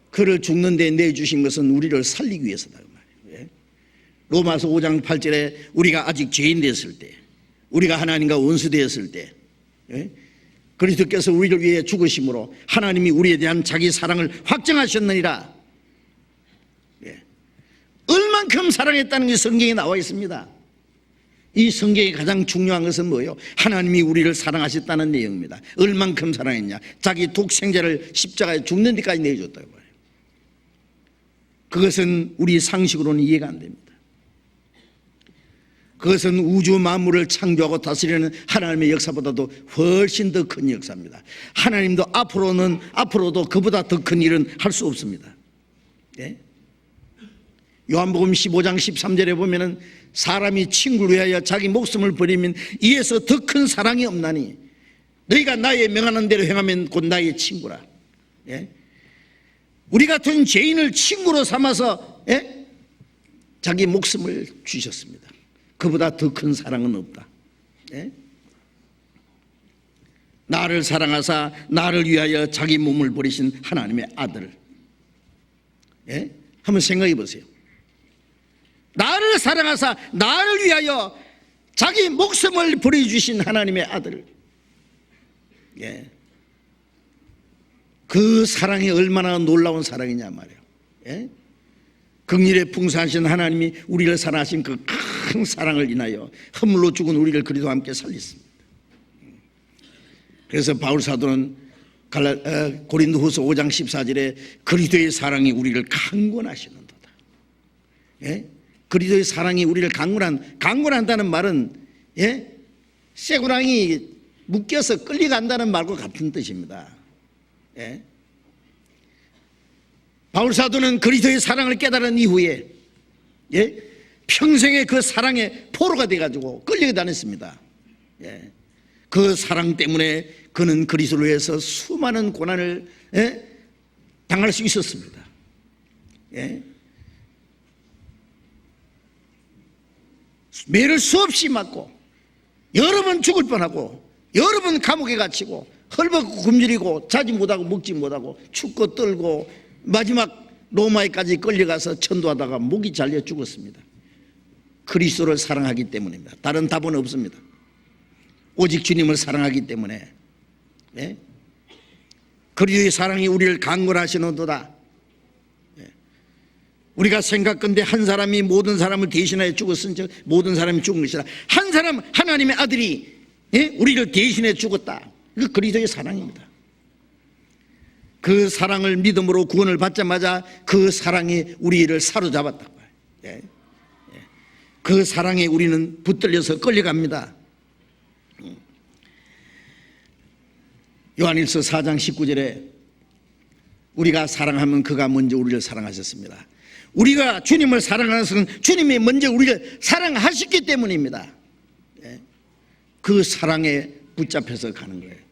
그를 죽는 데 내주신 것은 우리를 살리기 위해서다. 로마서 5장 8절에 우리가 아직 죄인 되었을 때, 우리가 하나님과 원수 되었을 때 그리스도께서 우리를 위해 죽으심으로 하나님이 우리에 대한 자기 사랑을 확정하셨느니라. 얼만큼 사랑했다는 게 성경에 나와 있습니다. 이 성경의 가장 중요한 것은 뭐예요? 하나님이 우리를 사랑하셨다는 내용입니다. 얼만큼 사랑했냐? 자기 독생자를 십자가에 죽는 데까지 내줬다고 말해요. 그것은 우리 상식으로는 이해가 안 됩니다. 그것은 우주 만물을 창조하고 다스리는 하나님의 역사보다도 훨씬 더 큰 역사입니다. 하나님도 앞으로도 그보다 더 큰 일은 할 수 없습니다. 요한복음 15장 13절에 보면은 사람이 친구를 위하여 자기 목숨을 버리면 이에서 더 큰 사랑이 없나니 너희가 나의 명하는 대로 행하면 곧 나의 친구라. 우리 같은 죄인을 친구로 삼아서 자기 목숨을 주셨습니다. 그보다 더 큰 사랑은 없다. 나를 사랑하사 나를 위하여 자기 몸을 버리신 하나님의 아들. 한번 생각해 보세요. 나를 사랑하사 나를 위하여 자기 목숨을 버려주신 하나님의 아들. 그 사랑이 얼마나 놀라운 사랑이냐 말이에요. 긍휼에 풍성하신 하나님이 우리를 사랑하신 그 큰 사랑을 인하여 허물로 죽은 우리를 그리스도와 함께 살렸습니다. 그래서 바울 사도는 고린도후서 5장 14절에 그리스도의 사랑이 우리를 강권하시는도다. 그리스도의 사랑이 우리를 강권한다는 말은 쇠고랑이 묶여서 끌려간다는 말과 같은 뜻입니다. 바울 사도는 그리스도의 사랑을 깨달은 이후에 평생의 그 사랑의 포로가 돼가지고 끌려가 다녔습니다. 예. 그 사랑 때문에 그는 그리스도를 위해서 수많은 고난을 당할 수 있었습니다. 예. 매를 수없이 맞고 여러 번 죽을 뻔하고 여러 번 감옥에 갇히고 헐벗고 굶주리고 자지 못하고 먹지 못하고 춥고 떨고 마지막 로마에까지 끌려가서 전도하다가 목이 잘려 죽었습니다. 그리스도를 사랑하기 때문입니다. 다른 답은 없습니다. 오직 주님을 사랑하기 때문에. 예? 그리스도의 사랑이 우리를 강권하시는도다. 예. 우리가 생각건대 한 사람이 모든 사람을 대신하여 죽었은즉 모든 사람이 죽은 것이라. 한 사람 하나님의 아들이 우리를 대신해 죽었다. 그 그리스도의 사랑입니다. 그 사랑을 믿음으로 구원을 받자마자 그 사랑이 우리를 사로잡았다고. 예. 그 사랑에 우리는 붙들려서 끌려갑니다. 요한일서 4장 19절에 우리가 사랑하면 그가 먼저 우리를 사랑하셨습니다. 우리가 주님을 사랑하는 것은 주님이 먼저 우리를 사랑하셨기 때문입니다. 그 사랑에 붙잡혀서 가는 거예요.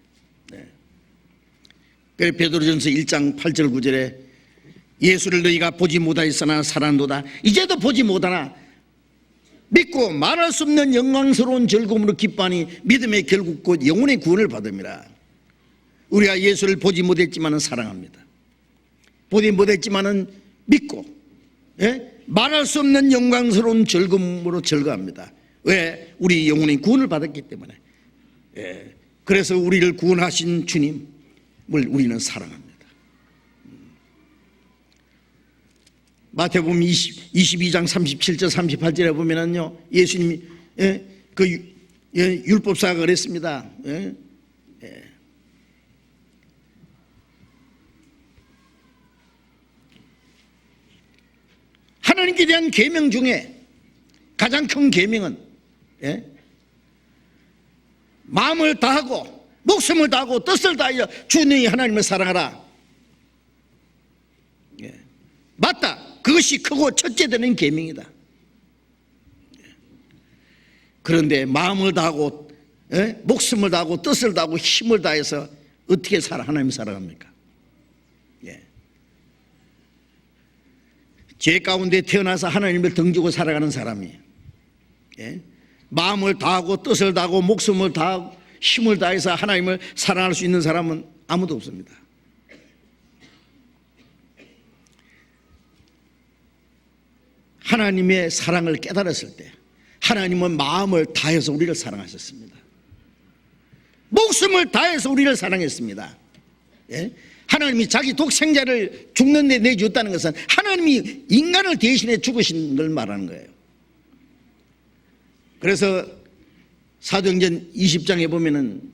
그래서 베드로전서 1장 8절 9절에 예수를 너희가 보지 못하였으나 사랑한도다. 이제도 보지 못하나 믿고 말할 수 없는 영광스러운 즐거움으로 기뻐하니 믿음의 결국 곧 영혼의 구원을 받음이라. 우리가 예수를 보지 못했지만은 사랑합니다. 보지 못했지만은 믿고 말할 수 없는 영광스러운 즐거움으로 즐거워합니다. 왜? 우리 영혼의 구원을 받았기 때문에. 그래서 우리를 구원하신 주님을 우리는 사랑합니다. 마태복음 22장 37절 38절에 보면은요, 예수님이 율법사가 그랬습니다. 하나님께 대한 계명 중에 가장 큰 계명은 마음을 다하고 목숨을 다하고 뜻을 다하여 주님 하나님을 사랑하라. 맞다. 그것이 크고 첫째 되는 계명이다. 그런데 마음을 다하고 목숨을 다하고 뜻을 다하고 힘을 다해서 어떻게 하나님을 사랑합니까? 죄 가운데 태어나서 하나님을 등지고 살아가는 사람이 마음을 다하고 뜻을 다하고 목숨을 다하고 힘을 다해서 하나님을 사랑할 수 있는 사람은 아무도 없습니다. 하나님의 사랑을 깨달았을 때 하나님은 마음을 다해서 우리를 사랑하셨습니다. 목숨을 다해서 우리를 사랑했습니다. 하나님이 자기 독생자를 죽는 데 내주었다는 것은 하나님이 인간을 대신해 죽으신 걸 말하는 거예요. 그래서 사도행전 20장에 보면은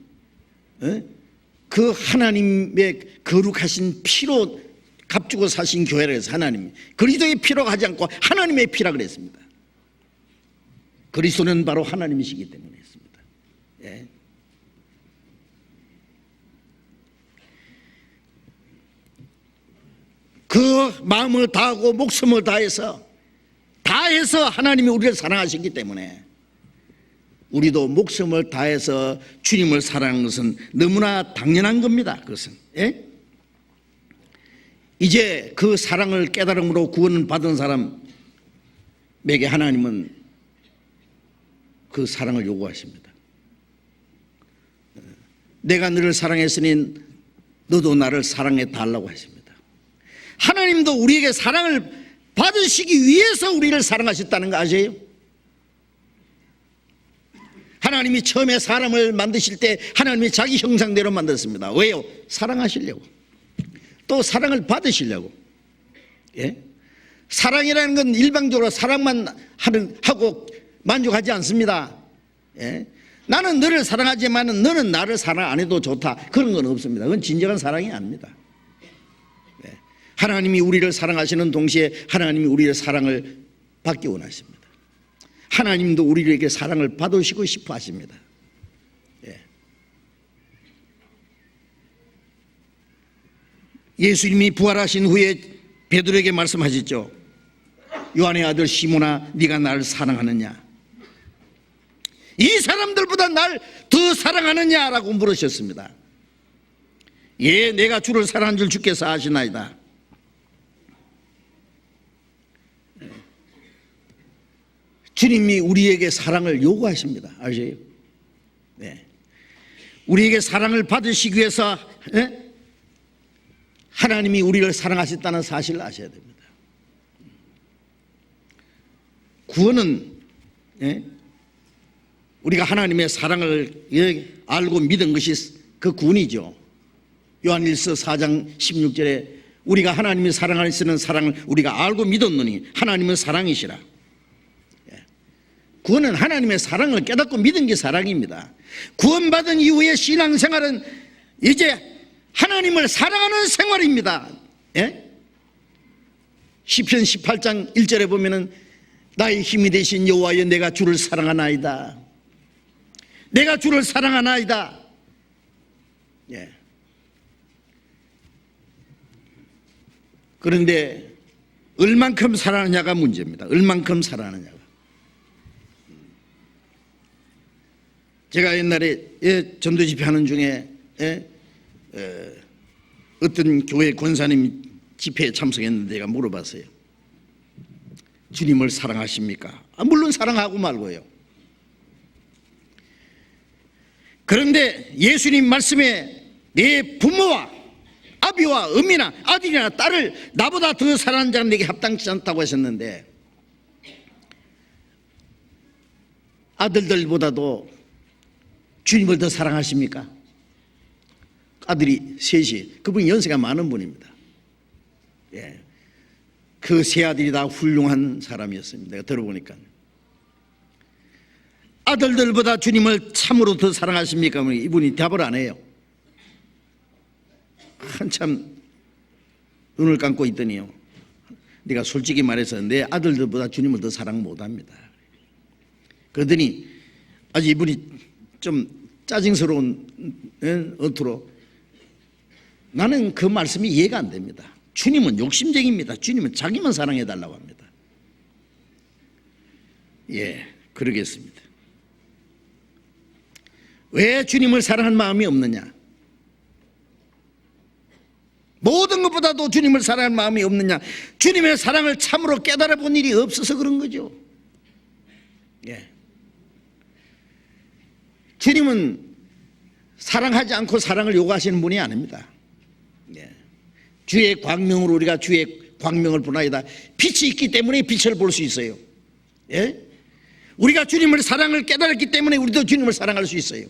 그 하나님의 거룩하신 피로 값주고 사신 교회라 해서 하나님이 그리스도의 피로 하지 않고 하나님의 피라 그랬습니다. 그리스도는 바로 하나님이시기 때문에 했습니다. 그 마음을 다하고 목숨을 다해서 하나님이 우리를 사랑하시기 때문에 우리도 목숨을 다해서 주님을 사랑하는 것은 너무나 당연한 겁니다. 그것은 이제 그 사랑을 깨달음으로 구원을 받은 사람에게 하나님은 그 사랑을 요구하십니다. 내가 너를 사랑했으니 너도 나를 사랑해 달라고 하십니다. 하나님도 우리에게 사랑을 받으시기 위해서 우리를 사랑하셨다는 거 아세요? 하나님이 처음에 사람을 만드실 때 하나님이 자기 형상대로 만들었습니다. 왜요? 사랑하시려고. 또 사랑을 받으시려고. 사랑이라는 건 일방적으로 사랑만 하고 만족하지 않습니다. 나는 너를 사랑하지만 너는 나를 사랑 안 해도 좋다. 그런 건 없습니다. 그건 진정한 사랑이 아닙니다. 하나님이 우리를 사랑하시는 동시에 하나님이 우리의 사랑을 받기 원하십니다. 하나님도 우리에게 사랑을 받으시고 싶어 하십니다. 예수님이 부활하신 후에 베드로에게 말씀하셨죠. 요한의 아들 시몬아, 네가 나를 사랑하느냐? 이 사람들보다 날 더 사랑하느냐라고 물으셨습니다. 예, 내가 주를 사랑한 줄 주께서 아시나이다. 주님이 우리에게 사랑을 요구하십니다. 아세요? 네. 우리에게 사랑을 받으시기 위해서 하나님이 우리를 사랑하셨다는 사실을 아셔야 됩니다. 구원은 우리가 하나님의 사랑을 알고 믿은 것이 그 구원이죠. 요한일서 4장 16절에 우리가 하나님이 사랑하시는 사랑을 우리가 알고 믿었느니 하나님은 사랑이시라. 구원은 하나님의 사랑을 깨닫고 믿은 게 사랑입니다. 구원받은 이후의 신앙생활은 이제 하나님을 사랑하는 생활입니다. 시편 18장 1절에 보면은 나의 힘이 되신 여호와여, 내가 주를 사랑하나이다. 내가 주를 사랑하나이다. 그런데 얼만큼 사랑하느냐가 문제입니다. 얼만큼 사랑하느냐가. 제가 옛날에 전도 집회하는 중에 어떤 교회 권사님 집회에 참석했는데 제가 물어봤어요. 주님을 사랑하십니까? 물론 사랑하고 말고요. 그런데 예수님 말씀에 내 부모와 아비와 어미나 아들이나 딸을 나보다 더 사랑하는 자는 내게 합당치 않다고 하셨는데, 아들들보다도 주님을 더 사랑하십니까? 아들이 셋이, 그분이 연세가 많은 분입니다. 그 세 아들이 다 훌륭한 사람이었습니다. 내가 들어보니까. 아들들보다 주님을 참으로 더 사랑하십니까? 이분이 답을 안 해요. 한참 눈을 감고 있더니요, 내가 솔직히 말해서 내 아들들보다 주님을 더 사랑 못합니다. 그러더니 아주 이분이 좀 짜증스러운 어투로, 나는 그 말씀이 이해가 안 됩니다. 주님은 욕심쟁이입니다. 주님은 자기만 사랑해달라고 합니다. 예, 그러겠습니다. 왜 주님을 사랑한 마음이 없느냐? 모든 것보다도 주님을 사랑할 마음이 없느냐? 주님의 사랑을 참으로 깨달아 본 일이 없어서 그런 거죠. 주님은 사랑하지 않고 사랑을 요구하시는 분이 아닙니다. 주의 광명으로 우리가 주의 광명을 보나이다. 빛이 있기 때문에 빛을 볼 수 있어요. 우리가 주님을 사랑을 깨달았기 때문에 우리도 주님을 사랑할 수 있어요.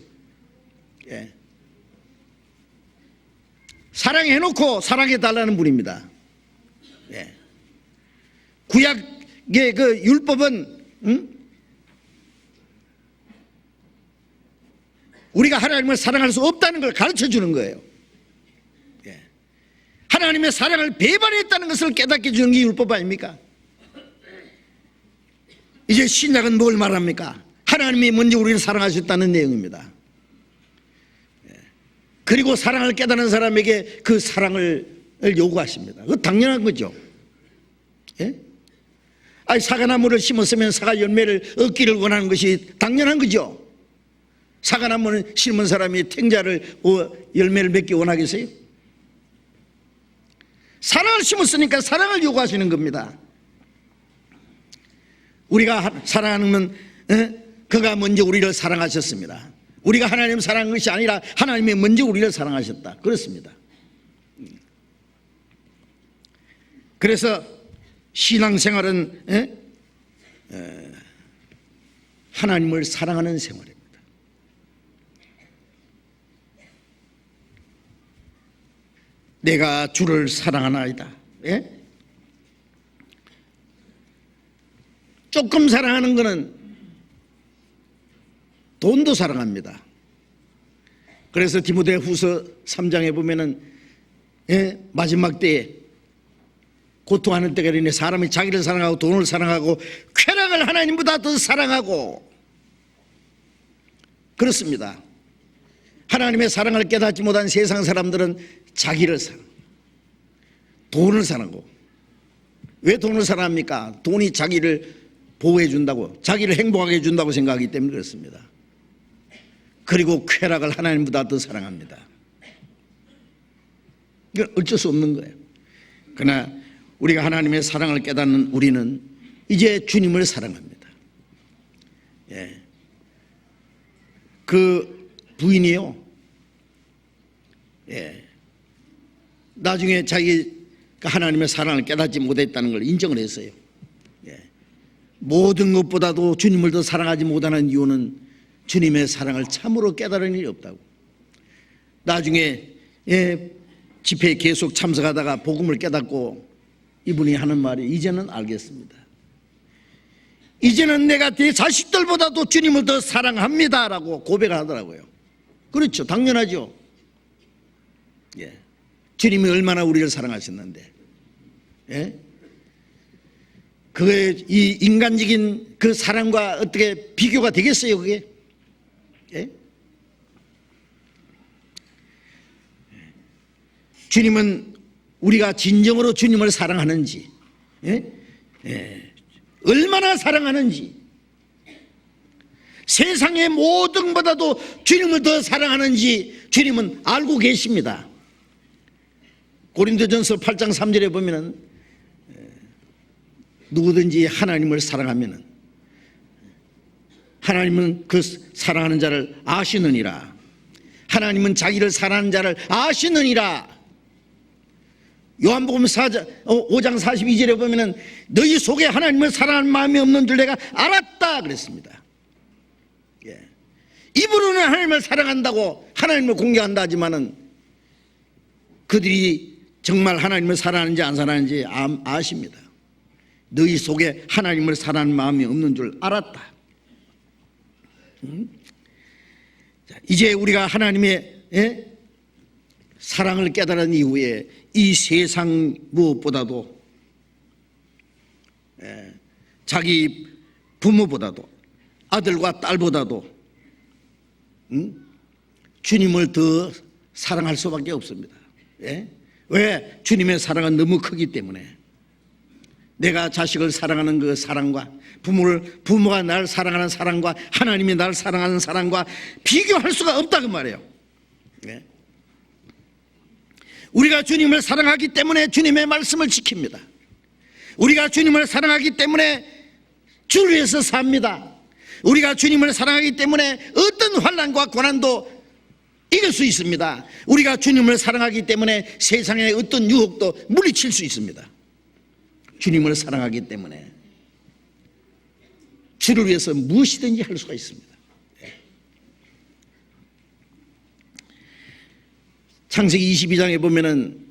사랑해놓고 사랑해달라는 분입니다. 구약의 그 율법은 우리가 하나님을 사랑할 수 없다는 걸 가르쳐 주는 거예요. 하나님의 사랑을 배반했다는 것을 깨닫게 주는 게 율법 아닙니까? 이제 신약은 뭘 말합니까? 하나님이 먼저 우리를 사랑하셨다는 내용입니다. 그리고 사랑을 깨닫는 사람에게 그 사랑을 요구하십니다. 그거 당연한 거죠. 아니, 사과나무를 심었으면 사과 열매를 얻기를 원하는 것이 당연한 거죠. 사과나무는 심은 사람이 탱자를 열매를 맺기 원하겠어요? 사랑을 심었으니까 사랑을 요구하시는 겁니다. 우리가 사랑하는 그가 먼저 우리를 사랑하셨습니다. 우리가 하나님을 사랑한 것이 아니라 하나님이 먼저 우리를 사랑하셨다. 그렇습니다. 그래서 신앙생활은 하나님을 사랑하는 생활입니다. 내가 주를 사랑하나이다. 조금 사랑하는 것은 돈도 사랑합니다. 그래서 디모데후서 3장에 보면은 마지막 때에 고통하는 때가 이르니 사람이 자기를 사랑하고 돈을 사랑하고 쾌락을 하나님보다 더 사랑하고, 그렇습니다. 하나님의 사랑을 깨닫지 못한 세상 사람들은 자기를 사랑, 돈을 사랑하고 왜 돈을 사랑합니까? 돈이 자기를 보호해 준다고, 자기를 행복하게 해준다고 생각하기 때문에 그렇습니다. 그리고 쾌락을 하나님보다 더 사랑합니다. 이건 어쩔 수 없는 거예요. 그러나 우리가 하나님의 사랑을 깨닫는 우리는 이제 주님을 사랑합니다. 예. 그 부인이요, 예, 나중에 자기 하나님의 사랑을 깨닫지 못했다는 걸 인정을 했어요. 예. 모든 것보다도 주님을 더 사랑하지 못하는 이유는 주님의 사랑을 참으로 깨달은 일이 없다고. 나중에 집회에 계속 참석하다가 복음을 깨닫고 이분이 하는 말이, 이제는 알겠습니다. 이제는 내가 내 자식들보다도 주님을 더 사랑합니다 라고 고백을 하더라고요. 그렇죠, 당연하죠. 예. 주님이 얼마나 우리를 사랑하셨는데, 예? 그게 이 인간적인 그 사랑과 어떻게 비교가 되겠어요, 그게? 예? 주님은 우리가 진정으로 주님을 사랑하는지, 예? 예. 얼마나 사랑하는지, 세상의 모든 것보다도 주님을 더 사랑하는지 주님은 알고 계십니다. 고린도전서 8장 3절에 보면은 누구든지 하나님을 사랑하면은 하나님은 그 사랑하는 자를 아시느니라. 하나님은 자기를 사랑하는 자를 아시느니라. 요한복음 5장 42절에 보면은 너희 속에 하나님을 사랑하는 마음이 없는 줄 내가 알았다 그랬습니다. 예. 입으로는 하나님을 사랑한다고 하나님을 공개한다 하지만은 그들이 정말 하나님을 사랑하는지 안 사랑하는지 아십니다. 너희 속에 하나님을 사랑하는 마음이 없는 줄 알았다. 자, 이제 우리가 하나님의 사랑을 깨달은 이후에 이 세상 무엇보다도 자기 부모보다도 아들과 딸보다도 주님을 더 사랑할 수밖에 없습니다. 예? 왜? 주님의 사랑은 너무 크기 때문에. 내가 자식을 사랑하는 그 사랑과 부모가 나를 사랑하는 사랑과 하나님이 나를 사랑하는 사랑과 비교할 수가 없다 그 말이에요. 예? 우리가 주님을 사랑하기 때문에 주님의 말씀을 지킵니다. 우리가 주님을 사랑하기 때문에 주를 위해서 삽니다. 우리가 주님을 사랑하기 때문에 어떤 환난과 고난도 이길 수 있습니다. 우리가 주님을 사랑하기 때문에 세상의 어떤 유혹도 물리칠 수 있습니다. 주님을 사랑하기 때문에 주를 위해서 무엇이든지 할 수가 있습니다. 창세기 22장에 보면은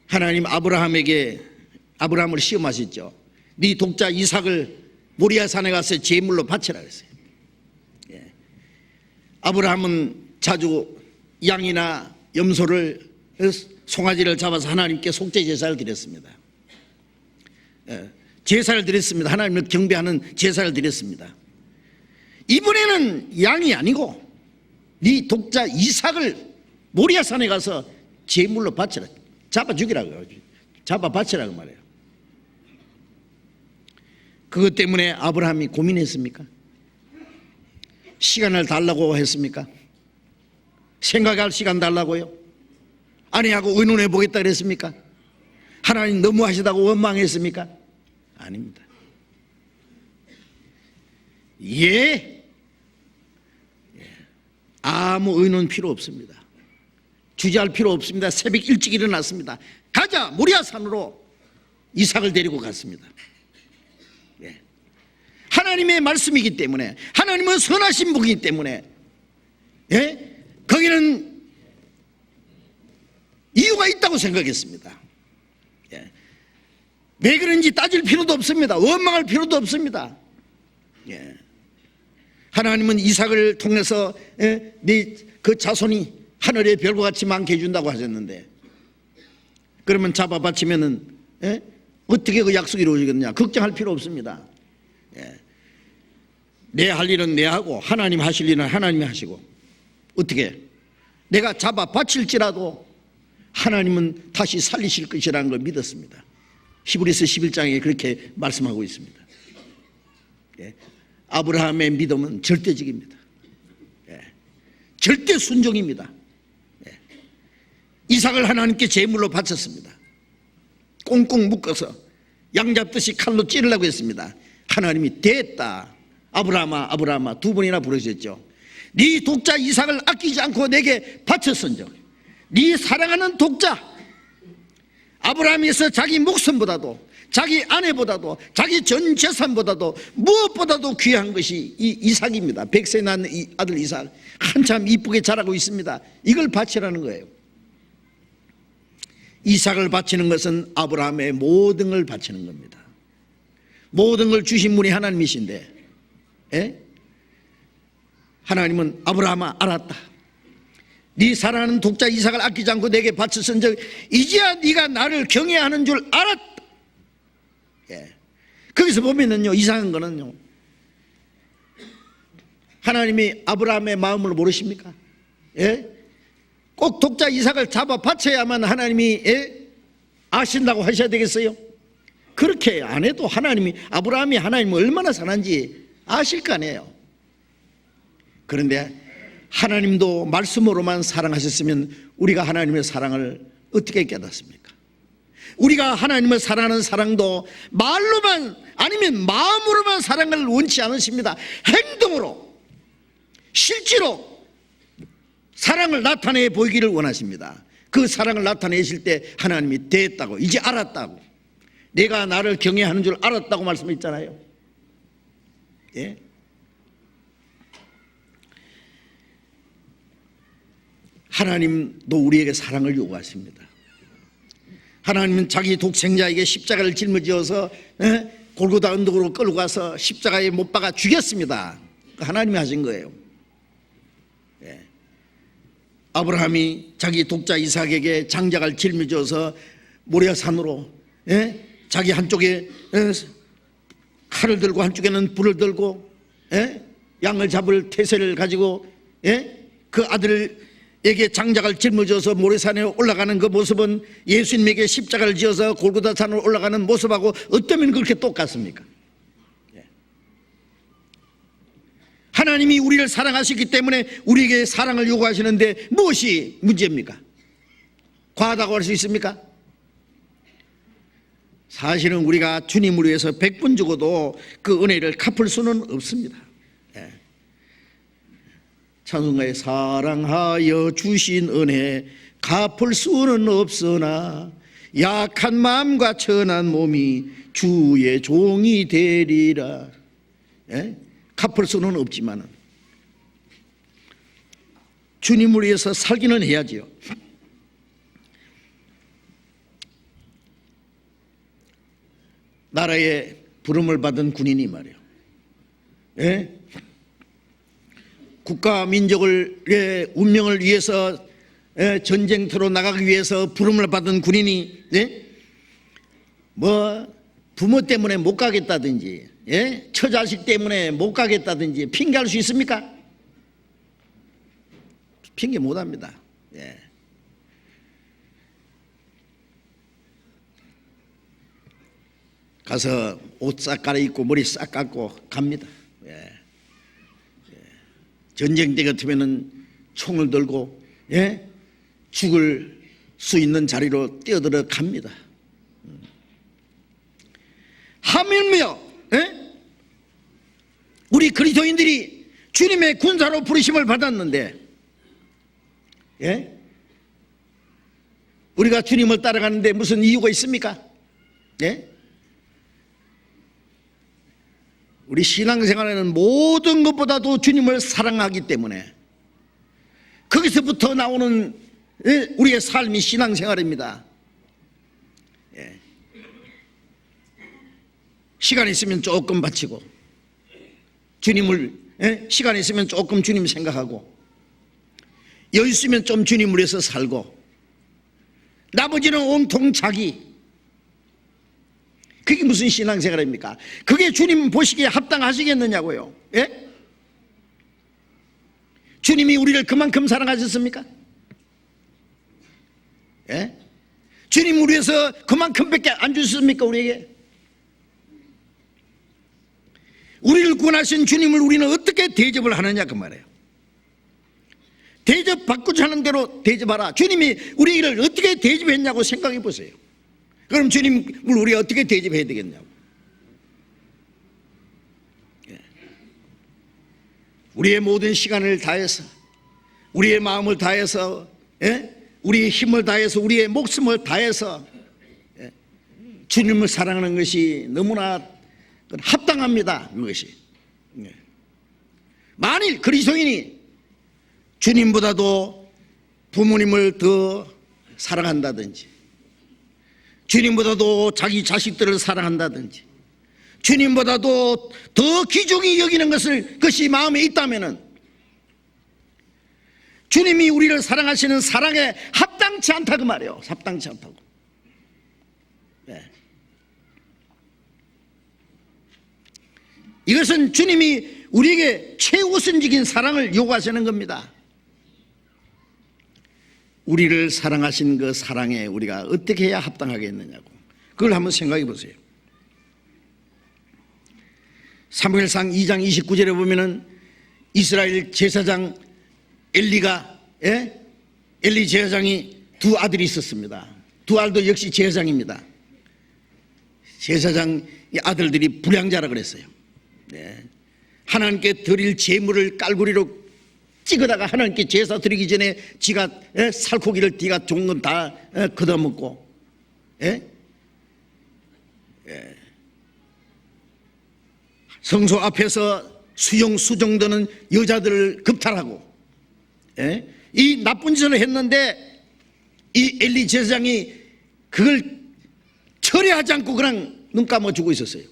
하나님 아브라함을 시험하셨죠. 네 독자 이삭을 모리아 산에 가서 제물로 바치라 그랬어요. 아브라함은 자주 양이나 염소를, 송아지를 잡아서 하나님께 속죄 제사를 드렸습니다. 제사를 드렸습니다. 하나님을 경배하는 제사를 드렸습니다. 이번에는 양이 아니고 네 독자 이삭을 모리아 산에 가서 제물로 바치라, 잡아 죽이라고, 잡아 바치라고 말해요. 그것 때문에 아브라함이 고민했습니까? 시간을 달라고 했습니까? 생각할 시간 달라고요? 아니하고 의논해 보겠다 그랬습니까? 하나님 너무하시다고 원망했습니까? 아닙니다. 아무 의논 필요 없습니다. 주저할 필요 없습니다. 새벽 일찍 일어났습니다. 가자, 모리아 산으로 이삭을 데리고 갔습니다. 하나님의 말씀이기 때문에, 하나님은 선하신 분이기 때문에, 거기는 이유가 있다고 생각했습니다. 왜 그런지 따질 필요도 없습니다. 원망할 필요도 없습니다. 하나님은 이삭을 통해서 네 그 자손이 하늘의 별과 같이 많게 해준다고 하셨는데, 그러면 잡아 바치면은 어떻게 그 약속이 이루어지겠느냐? 걱정할 필요 없습니다. 내 할 일은 내 하고 하나님 하실 일은 하나님이 하시고, 어떻게 내가 잡아 바칠지라도 하나님은 다시 살리실 것이라는 걸 믿었습니다. 히브리서 11장에 그렇게 말씀하고 있습니다. 예. 아브라함의 믿음은 절대적입니다. 예. 절대 순종입니다. 예. 이삭을 하나님께 제물로 바쳤습니다. 꽁꽁 묶어서 양잡듯이 칼로 찌르려고 했습니다. 하나님이 됐다. 아브라함아 아브라함아 두 번이나 부르셨죠. 네 독자 이삭을 아끼지 않고 내게 바쳤은즉 네 사랑하는 독자 아브라함에서 자기 목숨보다도 자기 아내보다도 자기 전 재산보다도 무엇보다도 귀한 것이 이 이삭입니다. 100세 난 아들 이삭 한참 이쁘게 자라고 있습니다. 이걸 바치라는 거예요. 이삭을 바치는 것은 아브라함의 모든 걸 바치는 겁니다. 모든 걸 주신 분이 하나님이신데, 예? 하나님은 아브라함아 알았다. 네 사랑하는 독자 이삭을 아끼지 않고 내게 바쳤은즉 이제야 네가 나를 경외하는 줄 알았다. 예. 거기서 보면은요, 이상한 거는요, 하나님이 아브라함의 마음을 모르십니까? 예? 꼭 독자 이삭을 잡아 바쳐야만 하나님이 아신다고 하셔야 되겠어요? 그렇게 안 해도 하나님이 아브라함이 하나님을 얼마나 사랑한지 아실 거 아니에요. 그런데 하나님도 말씀으로만 사랑하셨으면 우리가 하나님의 사랑을 어떻게 깨닫습니까? 우리가 하나님을 사랑하는 사랑도 말로만 아니면 마음으로만 사랑을 원치 않으십니다. 행동으로 실제로 사랑을 나타내 보이기를 원하십니다. 그 사랑을 나타내실 때 하나님이 됐다고, 이제 알았다고, 내가 나를 경외하는 줄 알았다고 말씀했잖아요. 예? 하나님도 우리에게 사랑을 요구하십니다. 하나님은 자기 독생자에게 십자가를 짊어지어서 골고다 언덕으로 끌고 가서 십자가에 못 박아 죽였습니다. 하나님이 하신 거예요. 예. 아브라함이 자기 독자 이삭에게 장작을 짊어져서 모리아산으로, 자기 한쪽에 칼을 들고 한쪽에는 불을 들고, 양을 잡을 태세를 가지고, 그 아들에게 장작을 짊어져서 모리아산에 올라가는 그 모습은 예수님에게 십자가를 지어서 골고다 산으로 올라가는 모습하고 어쩌면 그렇게 똑같습니까? 하나님이 우리를 사랑하시기 때문에 우리에게 사랑을 요구하시는데 무엇이 문제입니까? 과하다고 할 수 있습니까? 사실은 우리가 주님을 위해서 100번 주고도 그 은혜를 갚을 수는 없습니다. 찬송가에 사랑하여 주신 은혜 갚을 수는 없으나 약한 마음과 천한 몸이 주의 종이 되리라. 갚을 수는 없지만 주님을 위해서 살기는 해야지요. 나라의 부름을 받은 군인이 말이에요. 국가 민족의 운명을 위해서 전쟁터로 나가기 위해서 부름을 받은 군인이 뭐 부모 때문에 못 가겠다든지 처자식 때문에 못 가겠다든지 핑계할 수 있습니까? 핑계 못합니다. 가서 옷 싹 갈아입고 머리 싹 감고 갑니다. 전쟁 때 같으면은 총을 들고 죽을 수 있는 자리로 뛰어들어 갑니다. 하물며 우리 그리스도인들이 주님의 군사로 부르심을 받았는데 우리가 주님을 따라가는데 무슨 이유가 있습니까? 우리 신앙생활에는 모든 것보다도 주님을 사랑하기 때문에 거기서부터 나오는 우리의 삶이 신앙생활입니다. 시간 있으면 조금 바치고 주님을 시간 있으면 조금 주님 생각하고 여유 있으면 좀 주님을 위해서 살고 나머지는 온통 자기. 그게 무슨 신앙생활입니까? 그게 주님 보시기에 합당하시겠느냐고요. 주님이 우리를 그만큼 사랑하셨습니까? 주님 우리 위해서 그만큼밖에 안 주셨습니까? 우리에게? 우리를 구원하신 주님을 우리는 어떻게 대접을 하느냐 그 말이에요. 대접받고자 하는 대로 대접하라. 주님이 우리를 어떻게 대접했냐고 생각해 보세요. 그럼 주님을 우리가 어떻게 대접해야 되겠냐고. 우리의 모든 시간을 다해서, 우리의 마음을 다해서, 우리의 힘을 다해서, 우리의 목숨을 다해서 주님을 사랑하는 것이 너무나 합당합니다. 그것이. 만일 그리스도인이 주님보다도 부모님을 더 사랑한다든지, 주님보다도 자기 자식들을 사랑한다든지, 주님보다도 더 귀중히 여기는 것이 마음에 있다면은 주님이 우리를 사랑하시는 사랑에 합당치 않다 그 말이에요. 합당치 않다고. 네. 이것은 주님이 우리에게 최우선적인 사랑을 요구하시는 겁니다. 우리를 사랑하신 그 사랑에 우리가 어떻게 해야 합당하겠느냐고. 그걸 한번 생각해 보세요. 사무엘상 2장 29절에 보면은 이스라엘 제사장 엘리가, 엘리 제사장이 두 아들이 있었습니다. 두 아들도 역시 제사장입니다. 제사장 아들들이 불량자라 그랬어요. 하나님께 드릴 제물을 깔구리로 찍어다가 하나님께 제사 드리기 전에 지가 살코기를 뒤가 좋은 건 다 걷어먹고, 성소 앞에서 수정도는 여자들을 급탈하고, 이 나쁜 짓을 했는데 이 엘리 제사장이 그걸 처리하지 않고 그냥 눈 감아주고 있었어요.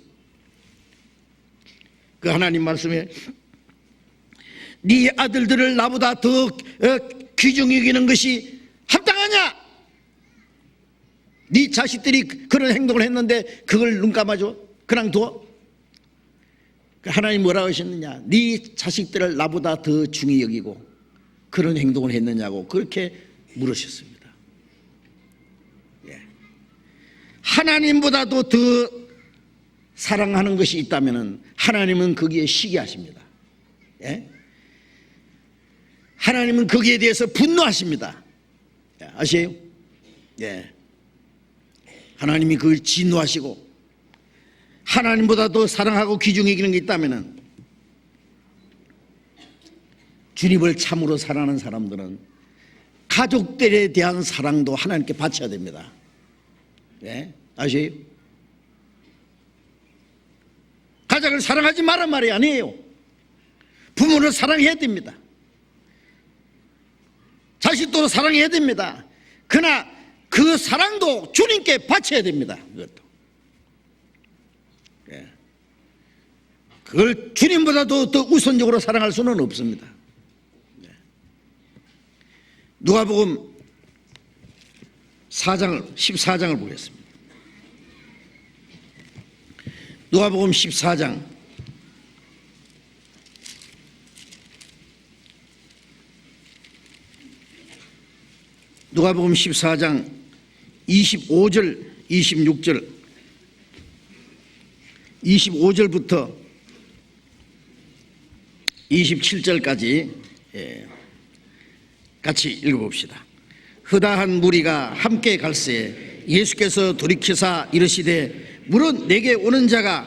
그 하나님 말씀에 네 아들들을 나보다 더 귀중히 여기는 것이 합당하냐? 네 자식들이 그런 행동을 했는데 그걸 눈 감아줘? 그냥 둬? 하나님 뭐라고 하셨느냐? 네 자식들을 나보다 더 중히 여기고 그런 행동을 했느냐고 그렇게 물으셨습니다. 하나님보다도 더 사랑하는 것이 있다면 하나님은 거기에 시기하십니다. 하나님은 거기에 대해서 분노하십니다. 아세요? 하나님이 그걸 진노하시고 하나님보다 더 사랑하고 귀중히 여기는 게 있다면 주님을 참으로 사랑하는 사람들은 가족들에 대한 사랑도 하나님께 바쳐야 됩니다. 아세요? 가족을 사랑하지 말란 말이 아니에요. 부모를 사랑해야 됩니다. 자식도 사랑해야 됩니다. 그러나 그 사랑도 주님께 바쳐야 됩니다. 그것도. 그걸 주님보다도 더 우선적으로 사랑할 수는 없습니다. 누가복음 14장을 보겠습니다. 누가복음 14장 누가복음 14장 25절 26절 25절부터 27절까지 같이 읽어봅시다. 허다한 무리가 함께 갈새 예수께서 돌이키사 이르시되 물은 내게 오는 자가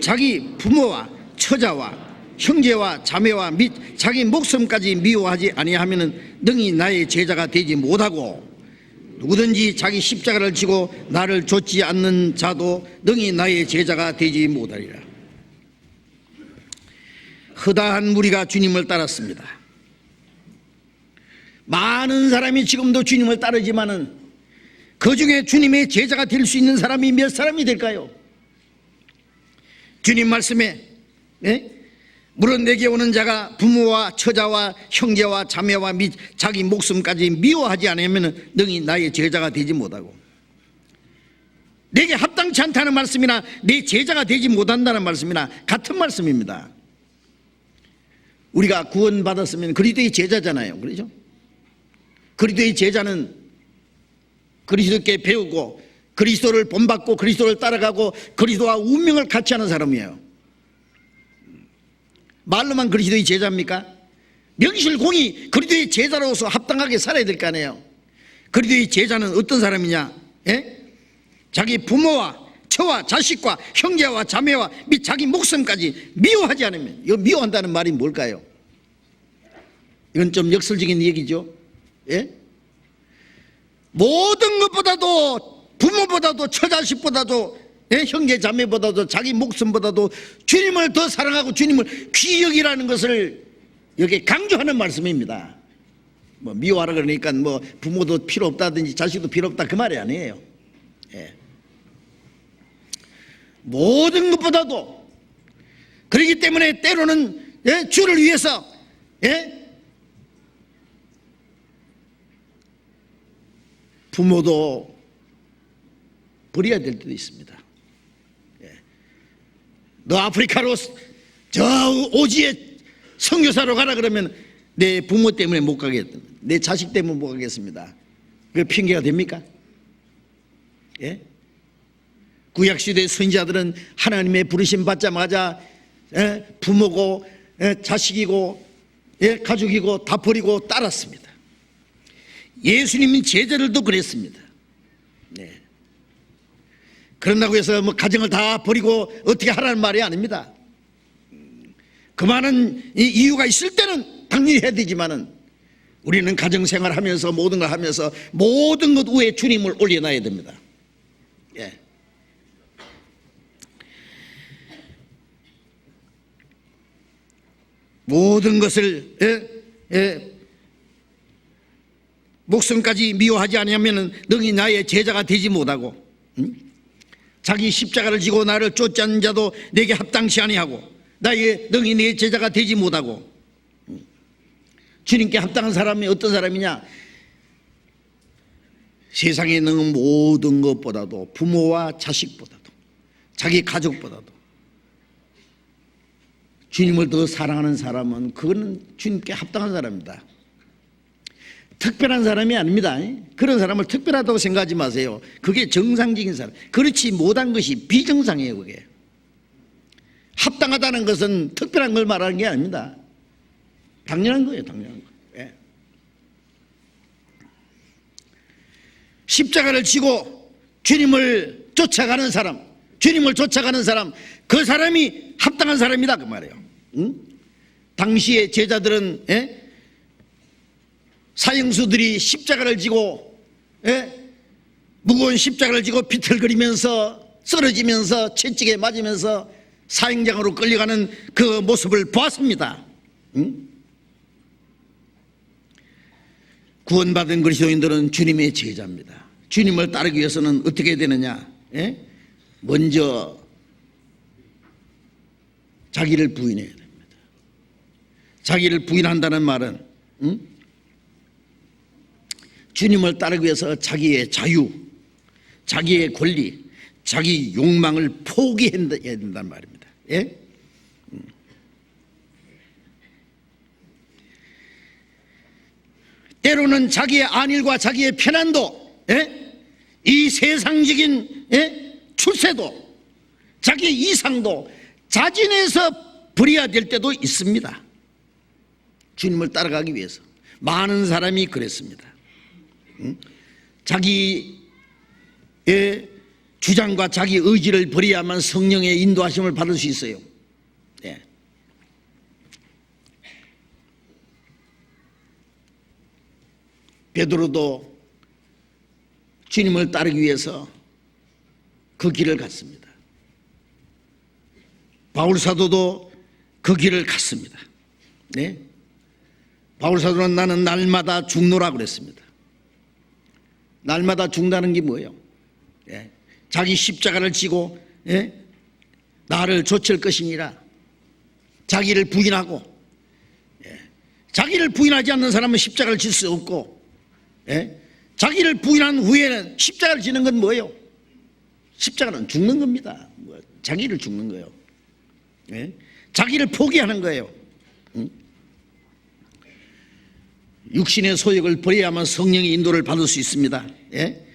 자기 부모와 처자와 형제와 자매와 및 자기 목숨까지 미워하지 아니하면은 능히 나의 제자가 되지 못하고 누구든지 자기 십자가를 지고 나를 좇지 않는 자도 능히 나의 제자가 되지 못하리라. 허다한 무리가 주님을 따랐습니다. 많은 사람이 지금도 주님을 따르지만은 그 중에 주님의 제자가 될 수 있는 사람이 몇 사람이 될까요? 주님 말씀에 물은 내게 오는 자가 부모와 처자와 형제와 자매와 및 자기 목숨까지 미워하지 않으면 능히 나의 제자가 되지 못하고, 내게 합당치 않다는 말씀이나 내 제자가 되지 못한다는 말씀이나 같은 말씀입니다. 우리가 구원받았으면 그리스도의 제자잖아요. 그렇죠? 그리스도의 제자는 그리스도께 배우고 그리스도를 본받고 그리스도를 따라가고 그리스도와 운명을 같이 하는 사람이에요. 말로만 그리스도의 제자입니까? 명실공히 그리스도의 제자로서 합당하게 살아야 될 거 아니에요. 그리스도의 제자는 어떤 사람이냐? 예? 자기 부모와 처와 자식과 형제와 자매와 및 자기 목숨까지 미워하지 않으면, 이거 미워한다는 말이 뭘까요? 이건 좀 역설적인 얘기죠. 예? 모든 것보다도, 부모보다도 처자식보다도, 예? 형제 자매보다도 자기 목숨보다도 주님을 더 사랑하고 주님을 귀히 여기라는 것을 여기 강조하는 말씀입니다. 뭐 미워하라 그러니까 뭐 부모도 필요 없다든지 자식도 필요 없다 그 말이 아니에요. 예. 모든 것보다도, 그렇기 때문에 때로는, 예? 주를 위해서, 예? 부모도 버려야 될 때도 있습니다. 예. 너 아프리카로 저 오지에 선교사로 가라 그러면 내 부모 때문에 못 가겠다, 내 자식 때문에 못 가겠습니다. 그게 핑계가 됩니까? 예? 구약시대 선지자들은 하나님의 부르심 받자마자, 예? 부모고, 예? 자식이고, 예? 가족이고 다 버리고 따랐습니다. 예수님은 제자들도 그랬습니다. 네. 그런다고 해서 뭐 가정을 다 버리고 어떻게 하라는 말이 아닙니다. 그 많은 이유가 있을 때는 당연히 해야 되지만은 우리는 가정생활 하면서 모든 걸 하면서 모든 것 위에 주님을 올려놔야 됩니다. 예. 모든 것을, 목숨까지 미워하지 않으면 너희 나의 제자가 되지 못하고, 자기 십자가를 지고 나를 쫓지 않는 자도 내게 합당치 아니하고 너희 내 제자가 되지 못하고. 주님께 합당한 사람이 어떤 사람이냐? 세상에 있는 모든 것보다도, 부모와 자식보다도 자기 가족보다도 주님을 더 사랑하는 사람은, 그거는 주님께 합당한 사람입니다. 특별한 사람이 아닙니다. 그런 사람을 특별하다고 생각하지 마세요. 그게 정상적인 사람. 그렇지 못한 것이 비정상이에요. 그게 합당하다는 것은 특별한 걸 말하는 게 아닙니다. 당연한 거예요. 당연한 거. 예. 십자가를 지고 주님을 쫓아가는 사람, 주님을 쫓아가는 사람, 그 사람이 합당한 사람이다 그 말이에요. 당시의 제자들은, 예? 사형수들이 십자가를 지고, 예? 무거운 십자가를 지고 비틀거리면서 쓰러지면서 채찍에 맞으면서 사형장으로 끌려가는 그 모습을 보았습니다. 구원받은 그리스도인들은 주님의 제자입니다. 주님을 따르기 위해서는 어떻게 해야 되느냐? 예? 먼저 자기를 부인해야 됩니다. 자기를 부인한다는 말은, 주님을 따르기 위해서 자기의 자유, 자기의 권리, 자기 욕망을 포기해야 된다는 말입니다. 예? 때로는 자기의 안일과 자기의 편안도, 예? 이 세상적인, 예? 출세도, 자기의 이상도 자진해서 버려야 될 때도 있습니다. 주님을 따라가기 위해서 많은 사람이 그랬습니다. 자기의 주장과 자기 의지를 버려야만 성령의 인도하심을 받을 수 있어요. 예. 베드로도 주님을 따르기 위해서 그 길을 갔습니다. 바울 사도도 그 길을 갔습니다. 네? 바울 사도는 나는 날마다 죽노라 그랬습니다. 날마다 죽는다는 게 뭐예요? 예. 자기 십자가를 지고, 예? 나를 좇을 것이니라. 자기를 부인하고, 예. 자기를 부인하지 않는 사람은 십자가를 질 수 없고, 예? 자기를 부인한 후에는 십자가를 지는 건 뭐예요? 십자가는 죽는 겁니다. 자기를 죽는 거예요. 예? 자기를 포기하는 거예요. 육신의 소욕을 버려야만 성령의 인도를 받을 수 있습니다. 예?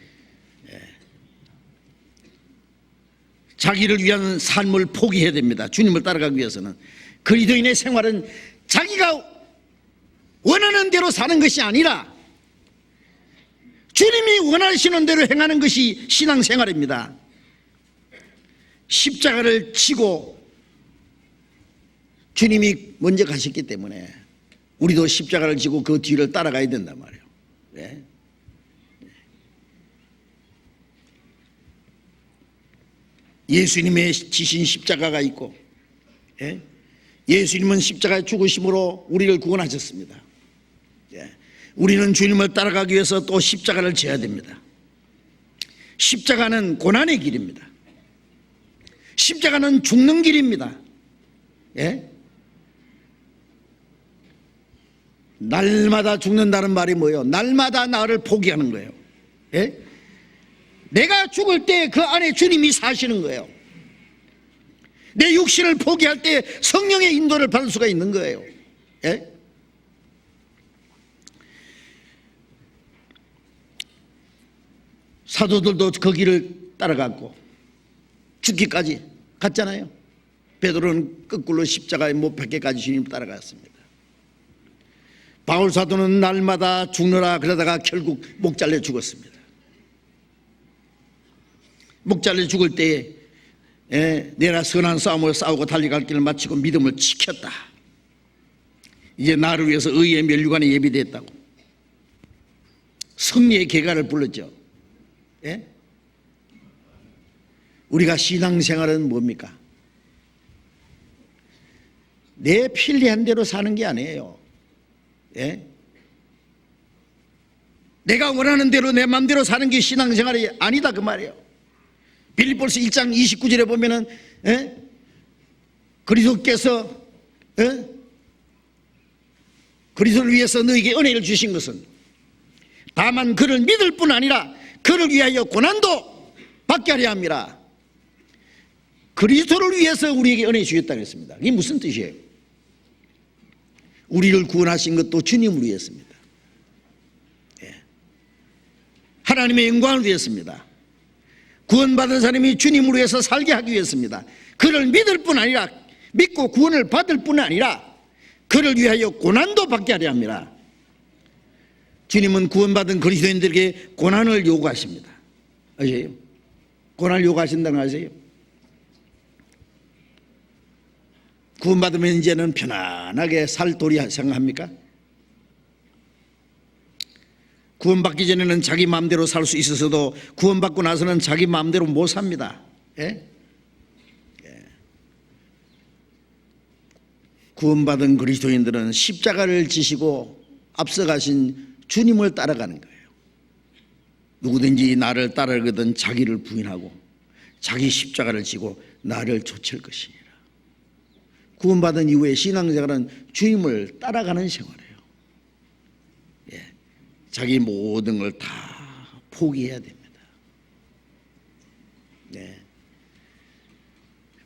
자기를 위한 삶을 포기해야 됩니다. 주님을 따라가기 위해서는. 그리스도인의 생활은 자기가 원하는 대로 사는 것이 아니라 주님이 원하시는 대로 행하는 것이 신앙생활입니다. 십자가를 지고 주님이 먼저 가셨기 때문에 우리도 십자가를 지고 그 뒤를 따라가야 된단 말이에요. 네. 예수님의 지신 십자가가 있고, 예수님은 십자가에 죽으심으로 우리를 구원하셨습니다. 우리는 주님을 따라가기 위해서 또 십자가를 져야 됩니다. 십자가는 고난의 길입니다. 십자가는 죽는 길입니다. 날마다 죽는다는 말이 뭐예요? 날마다 나를 포기하는 거예요. 내가 죽을 때 그 안에 주님이 사시는 거예요. 내 육신을 포기할 때 성령의 인도를 받을 수가 있는 거예요. 사도들도 그 길을 따라갔고 죽기까지 갔잖아요. 베드로는 거꾸로 십자가에 못 박혀까지 주님 따라갔습니다. 바울 사도는 날마다 죽느라 그러다가 결국 목 잘려 죽었습니다. 목 잘려 죽을 때에 내가 선한 싸움을 싸우고 달려갈 길을 마치고 믿음을 지켰다. 이제 나를 위해서 의의 면류관에 예비됐다고 승리의 계가를 불렀죠. 우리가 신앙생활은 뭡니까? 내 편리한 대로 사는 게 아니에요. 내가 원하는 대로 내 마음대로 사는 게 신앙생활이 아니다 그 말이에요. 빌립보서 1장 29절에 보면은 그리스도께서 그리스도를 위해서 너에게 은혜를 주신 것은 다만 그를 믿을 뿐 아니라 그를 위하여 고난도 받게 하려 함이라. 그리스도를 위해서 우리에게 은혜 주셨다고 했습니다. 이게 무슨 뜻이에요? 우리를 구원하신 것도 주님을 위해서입니다. 하나님의 영광을 위해서입니다. 구원받은 사람이 주님을 위해서 살게 하기 위해서입니다. 그를 믿을 뿐 아니라 믿고 구원을 받을 뿐 아니라 그를 위하여 고난도 받게 하려 합니다. 주님은 구원받은 그리스도인들에게 고난을 요구하십니다. 아세요? 고난을 요구하신다는 거 아세요? 구원받으면 이제는 편안하게 살 도리 생각합니까? 구원받기 전에는 자기 마음대로 살 수 있어서도 구원받고 나서는 자기 마음대로 못 삽니다. 구원받은 그리스도인들은 십자가를 지시고 앞서가신 주님을 따라가는 거예요. 누구든지 나를 따르거든 자기를 부인하고 자기 십자가를 지고 나를 좇을 것이니라. 구원받은 이후에 신앙생활은 주님을 따라가는 생활이에요. 자기 모든 걸 다 포기해야 됩니다.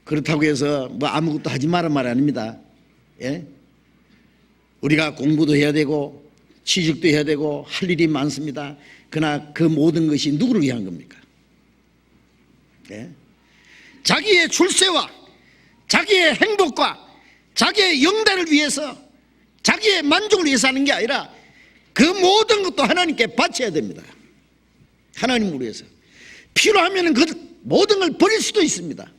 그렇다고 해서 뭐 아무것도 하지 말란 말 아닙니다. 우리가 공부도 해야 되고 취직도 해야 되고 할 일이 많습니다. 그러나 그 모든 것이 누구를 위한 겁니까? 자기의 출세와 자기의 행복과 자기의 영달을 위해서 자기의 만족을 위해서 하는 게 아니라 그 모든 것도 하나님께 바쳐야 됩니다. 하나님을 위해서. 필요하면 그 모든 걸 버릴 수도 있습니다.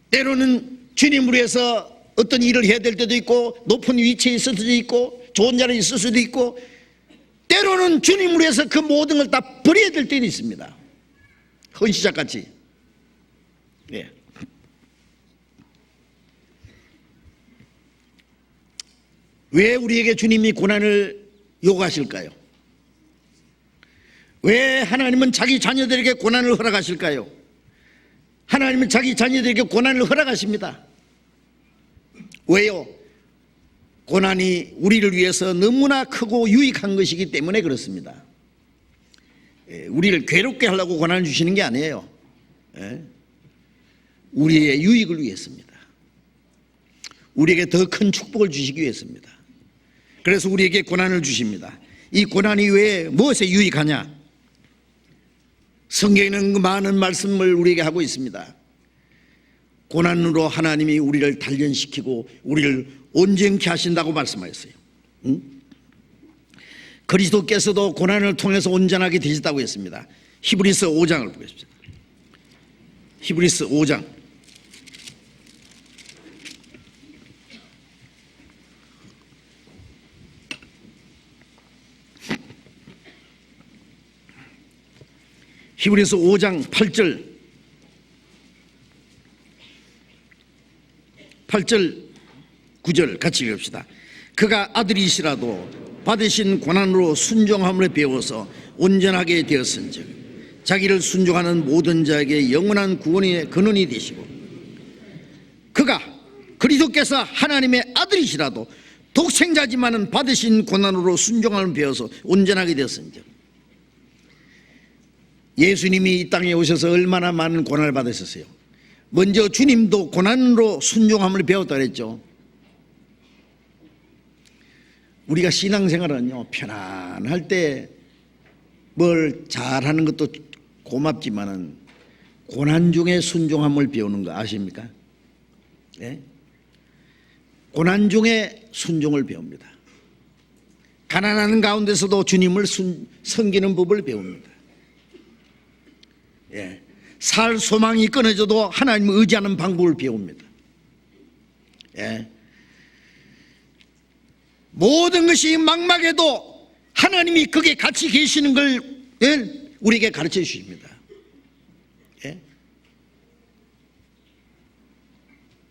때로는 주님을 위해서 어떤 일을 해야 될 때도 있고 높은 위치에 있을 수도 있고 좋은 자리에 있을 수도 있고 때로는 주님을 위해서 그 모든 걸 다 버려야 될 때도 있습니다. 헌시작같이. 왜 우리에게 주님이 고난을 요구하실까요? 왜 하나님은 자기 자녀들에게 고난을 허락하실까요? 하나님은 자기 자녀들에게 고난을 허락하십니다. 왜요? 고난이 우리를 위해서 너무나 크고 유익한 것이기 때문에 그렇습니다. 우리를 괴롭게 하려고 고난을 주시는 게 아니에요. 우리의 유익을 위해서입니다. 우리에게 더 큰 축복을 주시기 위해서입니다. 그래서 우리에게 고난을 주십니다. 이 고난이 왜 무엇에 유익하냐? 성경에는 그 많은 말씀을 우리에게 하고 있습니다. 고난으로 하나님이 우리를 단련시키고 우리를 온전케 하신다고 말씀하셨어요. 그리스도께서도 고난을 통해서 온전하게 되셨다고 했습니다. 히브리서 5장을 보겠습니다. 히브리서 5장. 히브리서 5장 8절 9절 같이 읽읍시다. 그가 아들이시라도 받으신 고난으로 순종함을 배워서 온전하게 되었은즉 자기를 순종하는 모든 자에게 영원한 구원의 근원이 되시고, 그가 그리스도께서 하나님의 아들이시라도 독생자지만은 받으신 고난으로 순종함을 배워서 온전하게 되었은즉. 예수님이 이 땅에 오셔서 얼마나 많은 고난을 받으셨어요. 먼저 주님도 고난으로 순종함을 배웠다 그랬죠. 우리가 신앙생활은요, 편안할 때 뭘 잘하는 것도 고맙지만은 고난 중에 순종함을 배우는 거 아십니까? 예? 고난 중에 순종을 배웁니다. 가난한 가운데서도 주님을 섬기는 법을 배웁니다. 예. 살 소망이 끊어져도 하나님을 의지하는 방법을 배웁니다. 예. 모든 것이 막막해도 하나님이 거기에 같이 계시는 걸 우리에게 가르쳐 주십니다. 예.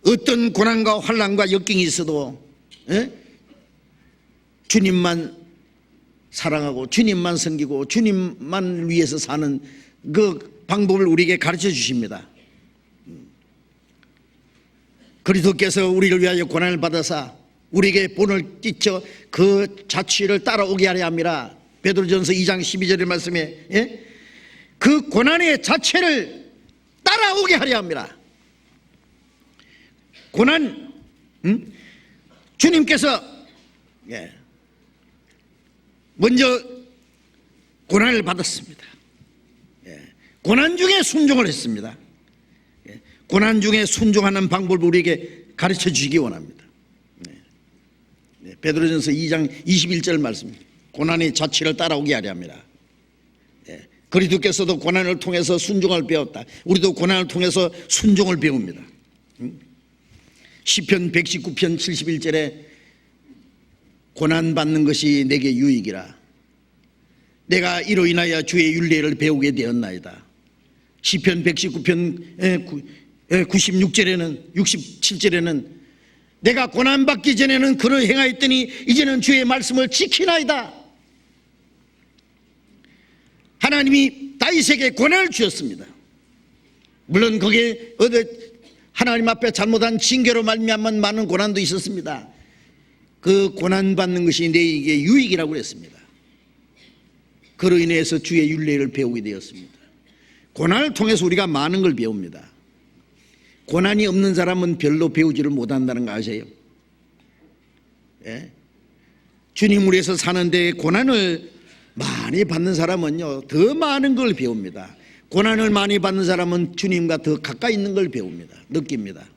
어떤 고난과 환난과 역경이 있어도 주님만 사랑하고 주님만 섬기고 주님만 위해서 사는 그 방법을 우리에게 가르쳐 주십니다. 그리스도께서 우리를 위하여 고난을 받아사 우리에게 본을 띠쳐 그 자취를 따라오게 하려 함이라. 베드로전서 2장 12절의 말씀에 그 고난의 자체를 따라오게 하려 합니다. 고난, 주님께서 먼저 고난을 받았습니다. 고난 중에 순종을 했습니다. 고난 중에 순종하는 방법을 우리에게 가르쳐 주시기 원합니다. 베드로전서 2장 21절 말씀, 고난의 자취를 따라오게 하려 합니다. 그리스도께서도 고난을 통해서 순종을 배웠다. 우리도 고난을 통해서 순종을 배웁니다. 시편 119편 71절에 고난받는 것이 내게 유익이라. 내가 이로 인하여 주의 율례를 배우게 되었나이다. 시편 119편 96절에는 67절에는 내가 고난받기 전에는 그를 행하였더니 이제는 주의 말씀을 지키나이다. 하나님이 다윗에게 고난을 주셨습니다. 물론 거기에 하나님 앞에 잘못한 징계로 말미암은 많은 고난도 있었습니다. 그 고난받는 것이 내게 유익이라고 그랬습니다. 그로 인해서 주의 율례를 배우게 되었습니다. 고난을 통해서 우리가 많은 걸 배웁니다. 고난이 없는 사람은 별로 배우지를 못한다는 거 아세요? 예? 주님을 위해서 사는데 고난을 많이 받는 사람은요, 더 많은 걸 배웁니다. 고난을 많이 받는 사람은 주님과 더 가까이 있는 걸 배웁니다. 느낍니다.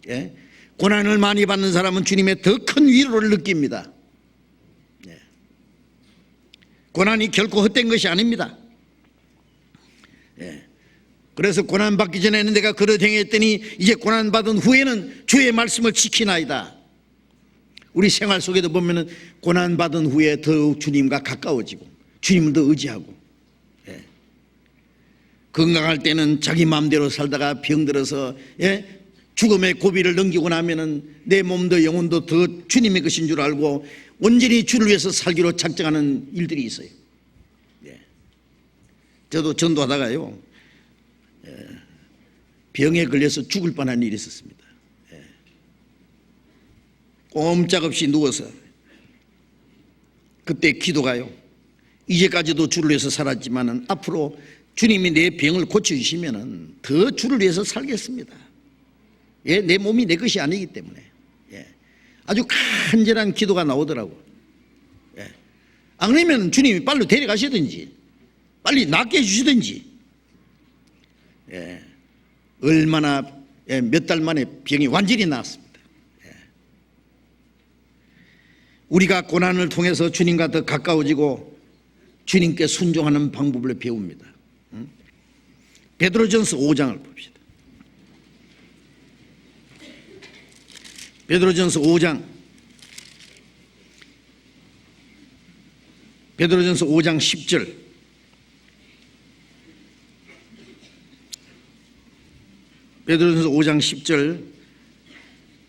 예? 고난을 많이 받는 사람은 주님의 더 큰 위로를 느낍니다. 예. 고난이 결코 헛된 것이 아닙니다. 예. 그래서 고난받기 전에는 내가 그릇 행했더니 이제 고난받은 후에는 주의 말씀을 지키나이다. 우리 생활 속에도 보면은 고난받은 후에 더욱 주님과 가까워지고 주님을 더 의지하고, 예. 건강할 때는 자기 마음대로 살다가 병들어서 죽음의 고비를 넘기고 나면은 내 몸도 영혼도 더 주님의 것인 줄 알고 온전히 주를 위해서 살기로 작정하는 일들이 있어요. 예. 저도 전도하다가요, 병에 걸려서 죽을 뻔한 일이 있었습니다. 꼼짝없이 누워서 그때 기도가요, 이제까지도 주를 위해서 살았지만은 앞으로 주님이 내 병을 고쳐주시면은 더 주를 위해서 살겠습니다. 예, 내 몸이 내 것이 아니기 때문에. 예. 아주 간절한 기도가 나오더라고. 예. 안 그러면 주님이 빨리 데려가시든지 빨리 낫게 해주시든지. 얼마나 몇 달 만에 병이 완전히 나았습니다. 우리가 고난을 통해서 주님과 더 가까워지고 주님께 순종하는 방법을 배웁니다. 베드로전서 5장을 봅시다. 베드로전서 5장 10절. 베드로전서 5장 10절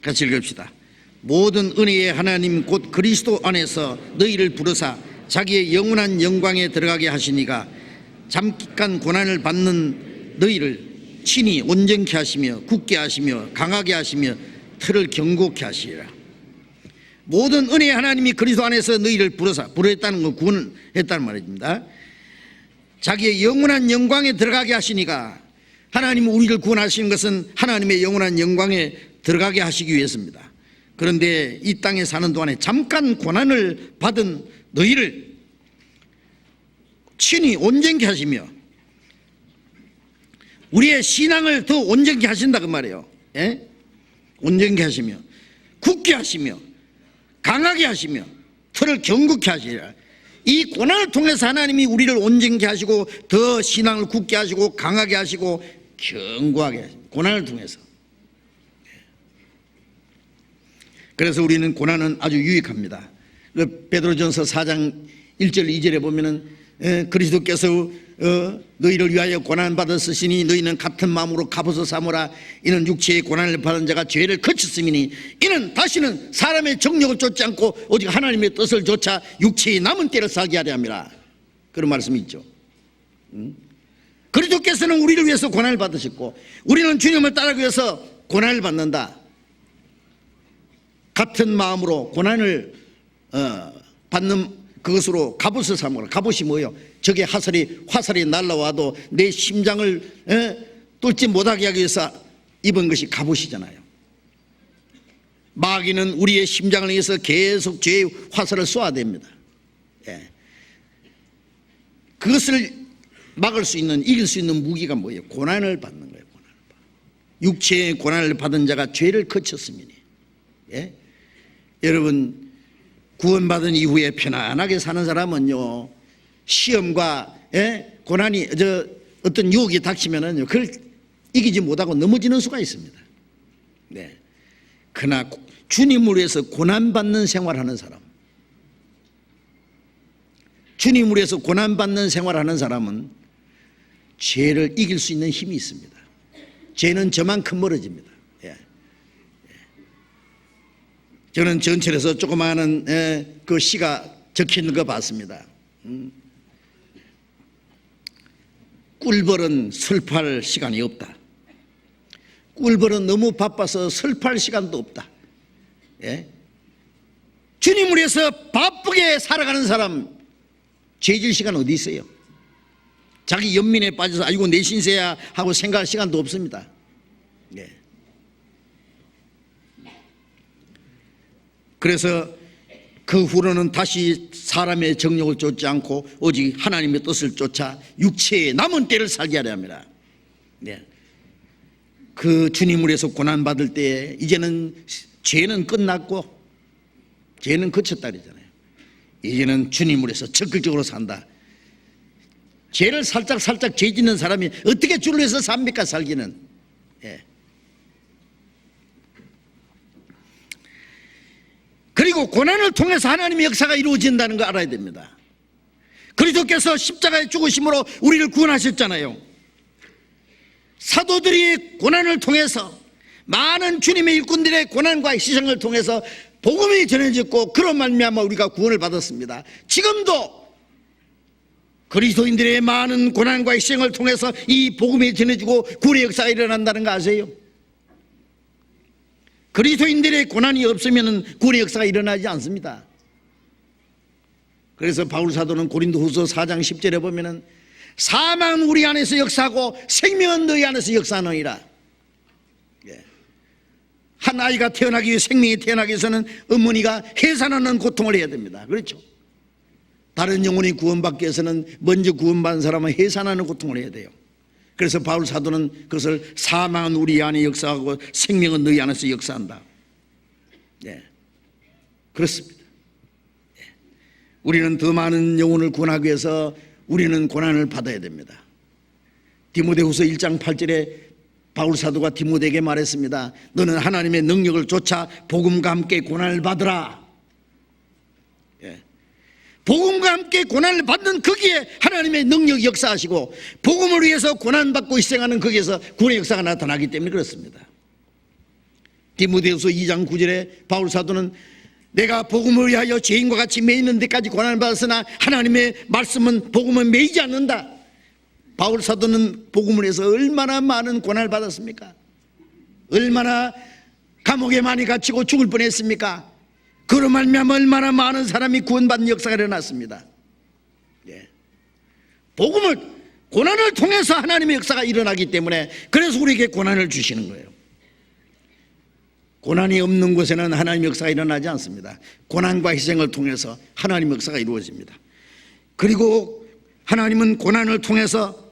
같이 읽읍시다. 모든 은혜의 하나님 곧 그리스도 안에서 너희를 부르사 자기의 영원한 영광에 들어가게 하시니가 잠깐 고난을 받는 너희를 친히 온전케 하시며 굳게 하시며 강하게 하시며 틀을 견고케 하시리라. 모든 은혜의 하나님이 그리스도 안에서 너희를 부르했다는 건 구원했다는 말입니다. 자기의 영원한 영광에 들어가게 하시니가, 하나님은 우리를 구원하시는 것은 하나님의 영원한 영광에 들어가게 하시기 위해서입니다. 그런데 이 땅에 사는 동안에 잠깐 고난을 받은 너희를 친히 온전케 하시며 우리의 신앙을 더 온전케 하신다 그 말이에요. 온전케 하시며 굳게 하시며 강하게 하시며 틀을 견고케 하시리라. 이 고난을 통해서 하나님이 우리를 온전케 하시고 더 신앙을 굳게 하시고 강하게 하시고 견고하게 하십니다. 고난을 통해서. 그래서 우리는 고난은 아주 유익합니다. 베드로전서 4장 1절 2절에 보면은 그리스도께서 너희를 위하여 고난 받았으시니 너희는 같은 마음으로 갑옷을 삼으라. 이는 육체의 고난을 받은 자가 죄를 거쳤음이니 이는 다시는 사람의 정욕을 쫓지 않고 오직 하나님의 뜻을 좇아 육체의 남은 때를 살게 하려 함이라. 그런 말씀이 있죠. 그리스도께서는 우리를 위해서 고난을 받으셨고 우리는 주님을 따르기 위해서 고난을 받는다. 같은 마음으로 고난을 받는 그것으로 갑옷을 삼으라. 갑옷이 뭐예요? 적의 화살이 날라와도 내 심장을 뚫지 못하게 하기 위해서 입은 것이 갑옷이잖아요. 마귀는 우리의 심장을 위해서 계속 죄의 화살을 쏘아야 됩니다. 그것을 막을 수 있는, 이길 수 있는 무기가 뭐예요? 고난을 받는 거예요. 육체의 고난을 받은 자가 죄를 거쳤음이니. 여러분, 구원받은 이후에 편안하게 사는 사람은요, 시험과 고난이 어떤 유혹이 닥치면은요, 그걸 이기지 못하고 넘어지는 수가 있습니다. 그러나 주님을 위해서 고난받는 생활하는 사람, 주님을 위해서 고난받는 생활하는 사람은 죄를 이길 수 있는 힘이 있습니다. 죄는 저만큼 멀어집니다. 저는 전철에서 조그마한 그 시가 적혀있는 거 봤습니다. 꿀벌은 슬퍼할 시간이 없다. 꿀벌은 너무 바빠서 슬퍼할 시간도 없다. 주님을 위해서 바쁘게 살아가는 사람 죄질 시간 어디 있어요? 자기 연민에 빠져서 아이고 내 신세야 하고 생각할 시간도 없습니다. 그래서 그 후로는 다시 사람의 정욕을 쫓지 않고 오직 하나님의 뜻을 쫓아 육체의 남은 때를 살게 하려 합니다. 그 주님을 위해서 고난받을 때 이제는 죄는 끝났고 죄는 그쳤다 그러잖아요. 이제는 주님을 위해서 적극적으로 산다. 죄를 살짝 죄 짓는 사람이 어떻게 주를 위해서 삽니까? 살기는. 그리고 고난을 통해서 하나님의 역사가 이루어진다는 거 알아야 됩니다. 그리스도께서 십자가의 죽으심으로 우리를 구원하셨잖아요. 사도들이 고난을 통해서 많은 주님의 일꾼들의 고난과 희생을 통해서 복음이 전해졌고 그런 말미암아 우리가 구원을 받았습니다. 지금도 그리스도인들의 많은 고난과 희생을 통해서 이 복음이 전해지고 구원의 역사가 일어난다는 거 아세요? 그리스도인들의 고난이 없으면 구원의 역사가 일어나지 않습니다. 그래서 바울 사도는 고린도후서 4장 10절에 보면은 사망은 우리 안에서 역사하고 생명은 너희 안에서 역사하느니라. 한 아이가 태어나기 위해 생명이 태어나기 위해서는 어머니가 해산하는 고통을 해야 됩니다. 그렇죠? 다른 영혼이 구원받기 위해서는 먼저 구원받은 사람은 해산하는 고통을 해야 돼요. 그래서 바울 사도는 그것을 사망은 우리 안에 역사하고 생명은 너희 안에서 역사한다. 예, 그렇습니다. 예. 우리는 더 많은 영혼을 구원하기 위해서 우리는 고난을 받아야 됩니다. 디모데후서 1장 8절에 바울 사도가 디모데에게 말했습니다. 너는 하나님의 능력을 쫓아 복음과 함께 고난을 받으라. 예. 복음과 함께 고난을 받는 거기에 하나님의 능력이 역사하시고 복음을 위해서 고난받고 희생하는 거기에서 구원의 역사가 나타나기 때문에 그렇습니다. 디모데후서 2장 9절에 바울 사도는 내가 복음을 위하여 죄인과 같이 매이는 데까지 고난을 받았으나 하나님의 말씀은 복음은 매이지 않는다. 바울 사도는 복음을 위해서 얼마나 많은 고난을 받았습니까? 얼마나 감옥에 많이 갇히고 죽을 뻔했습니까? 그로 말미암아 얼마나 많은 사람이 구원받는 역사가 일어났습니다. 예. 복음을 고난을 통해서 하나님의 역사가 일어나기 때문에 그래서 우리에게 고난을 주시는 거예요. 고난이 없는 곳에는 하나님의 역사가 일어나지 않습니다. 고난과 희생을 통해서 하나님의 역사가 이루어집니다. 그리고 하나님은 고난을 통해서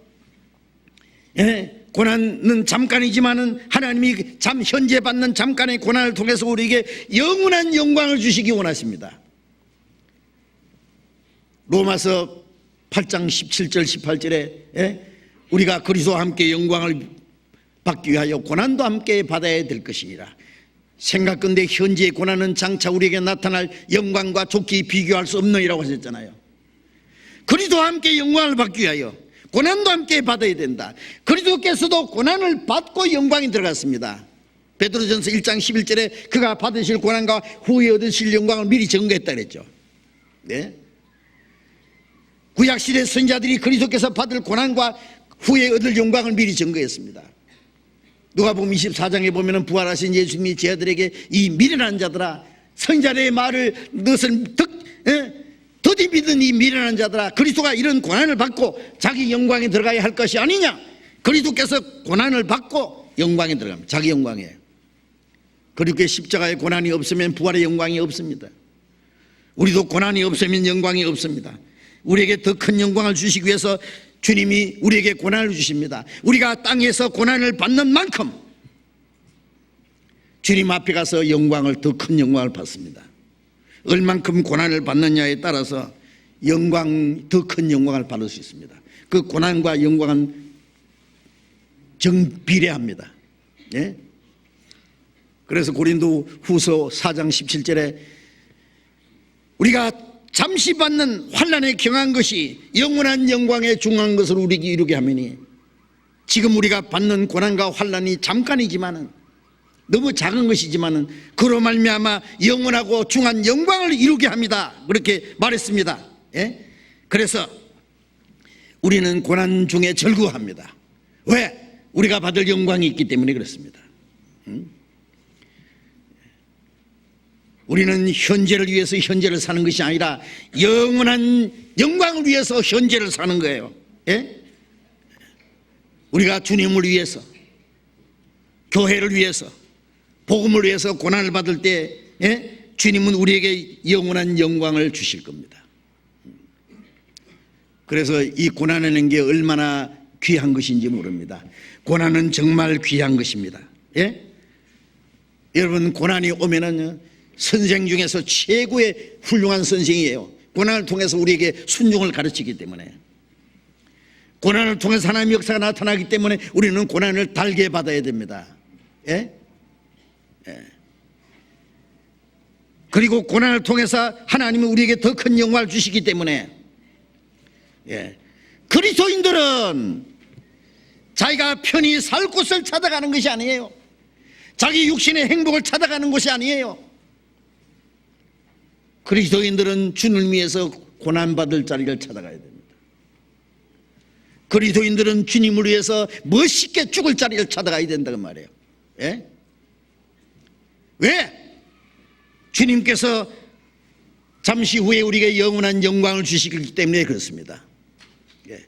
고난은 잠깐이지만은 하나님이 현재 받는 잠깐의 고난을 통해서 우리에게 영원한 영광을 주시기 원하십니다. 로마서 8장 17절 18절에 우리가 그리스도와 함께 영광을 받기 위하여 고난도 함께 받아야 될 것이니라. 생각건대 현재의 고난은 장차 우리에게 나타날 영광과 좋게 비교할 수 없느니라고 하셨잖아요. 그리스도와 함께 영광을 받기 위하여 고난도 함께 받아야 된다. 그리스도께서도 고난을 받고 영광이 들어갔습니다. 베드로전서 1장 11절에 그가 받으실 고난과 후에 얻으실 영광을 미리 증거했다 그랬죠. 네? 구약시대 선지자들이 그리스도께서 받을 고난과 후에 얻을 영광을 미리 증거했습니다. 누가복음 24장에 보면 부활하신 예수님이 제자들에게 이 미련한 자들아, 선지자의 말을 너를 더디 믿은 이 미련한 자들아, 그리스도가 이런 고난을 받고 자기 영광에 들어가야 할 것이 아니냐. 그리스도께서 고난을 받고 영광에 들어갑니다. 자기 영광에. 그렇게 십자가의 고난이 없으면 부활의 영광이 없습니다. 우리도 고난이 없으면 영광이 없습니다. 우리에게 더 큰 영광을 주시기 위해서 주님이 우리에게 고난을 주십니다. 우리가 땅에서 고난을 받는 만큼 주님 앞에 가서 영광을, 더 큰 영광을 받습니다. 얼만큼 고난을 받느냐에 따라서 더 큰 영광을 받을 수 있습니다. 그 고난과 영광은 정비례합니다. 예? 그래서 고린도 후서 4장 17절에 우리가 잠시 받는 환난에 경한 것이 영원한 영광에 중한 것을 우리에게 이루게 하매니, 지금 우리가 받는 고난과 환난이 잠깐이지만은, 너무 작은 것이지만은 그로 말미암아 영원하고 중한 영광을 이루게 합니다. 그렇게 말했습니다. 예? 그래서 우리는 고난 중에 즐거워합니다. 왜? 우리가 받을 영광이 있기 때문에 그렇습니다. 우리는 현재를 위해서 현재를 사는 것이 아니라 영원한 영광을 위해서 현재를 사는 거예요. 예? 우리가 주님을 위해서, 교회를 위해서, 복음을 위해서 고난을 받을 때 주님은 우리에게 영원한 영광을 주실 겁니다. 그래서 이 고난이라는 게 얼마나 귀한 것인지 모릅니다. 고난은 정말 귀한 것입니다. 예? 여러분, 고난이 오면은 선생 중에서 최고의 훌륭한 선생이에요. 고난을 통해서 우리에게 순종을 가르치기 때문에, 고난을 통해서 하나님의 역사가 나타나기 때문에 우리는 고난을 달게 받아야 됩니다. 예? 예. 그리고 고난을 통해서 하나님은 우리에게 더 큰 영광을 주시기 때문에, 예, 그리스도인들은 자기가 편히 살 곳을 찾아가는 것이 아니에요. 자기 육신의 행복을 찾아가는 것이 아니에요. 그리스도인들은 주님을 위해서 고난받을 자리를 찾아가야 됩니다. 그리스도인들은 주님을 위해서 멋있게 죽을 자리를 찾아가야 된다고 말해요. 예? 왜? 주님께서 잠시 후에 우리에게 영원한 영광을 주시기 때문에 그렇습니다. 예.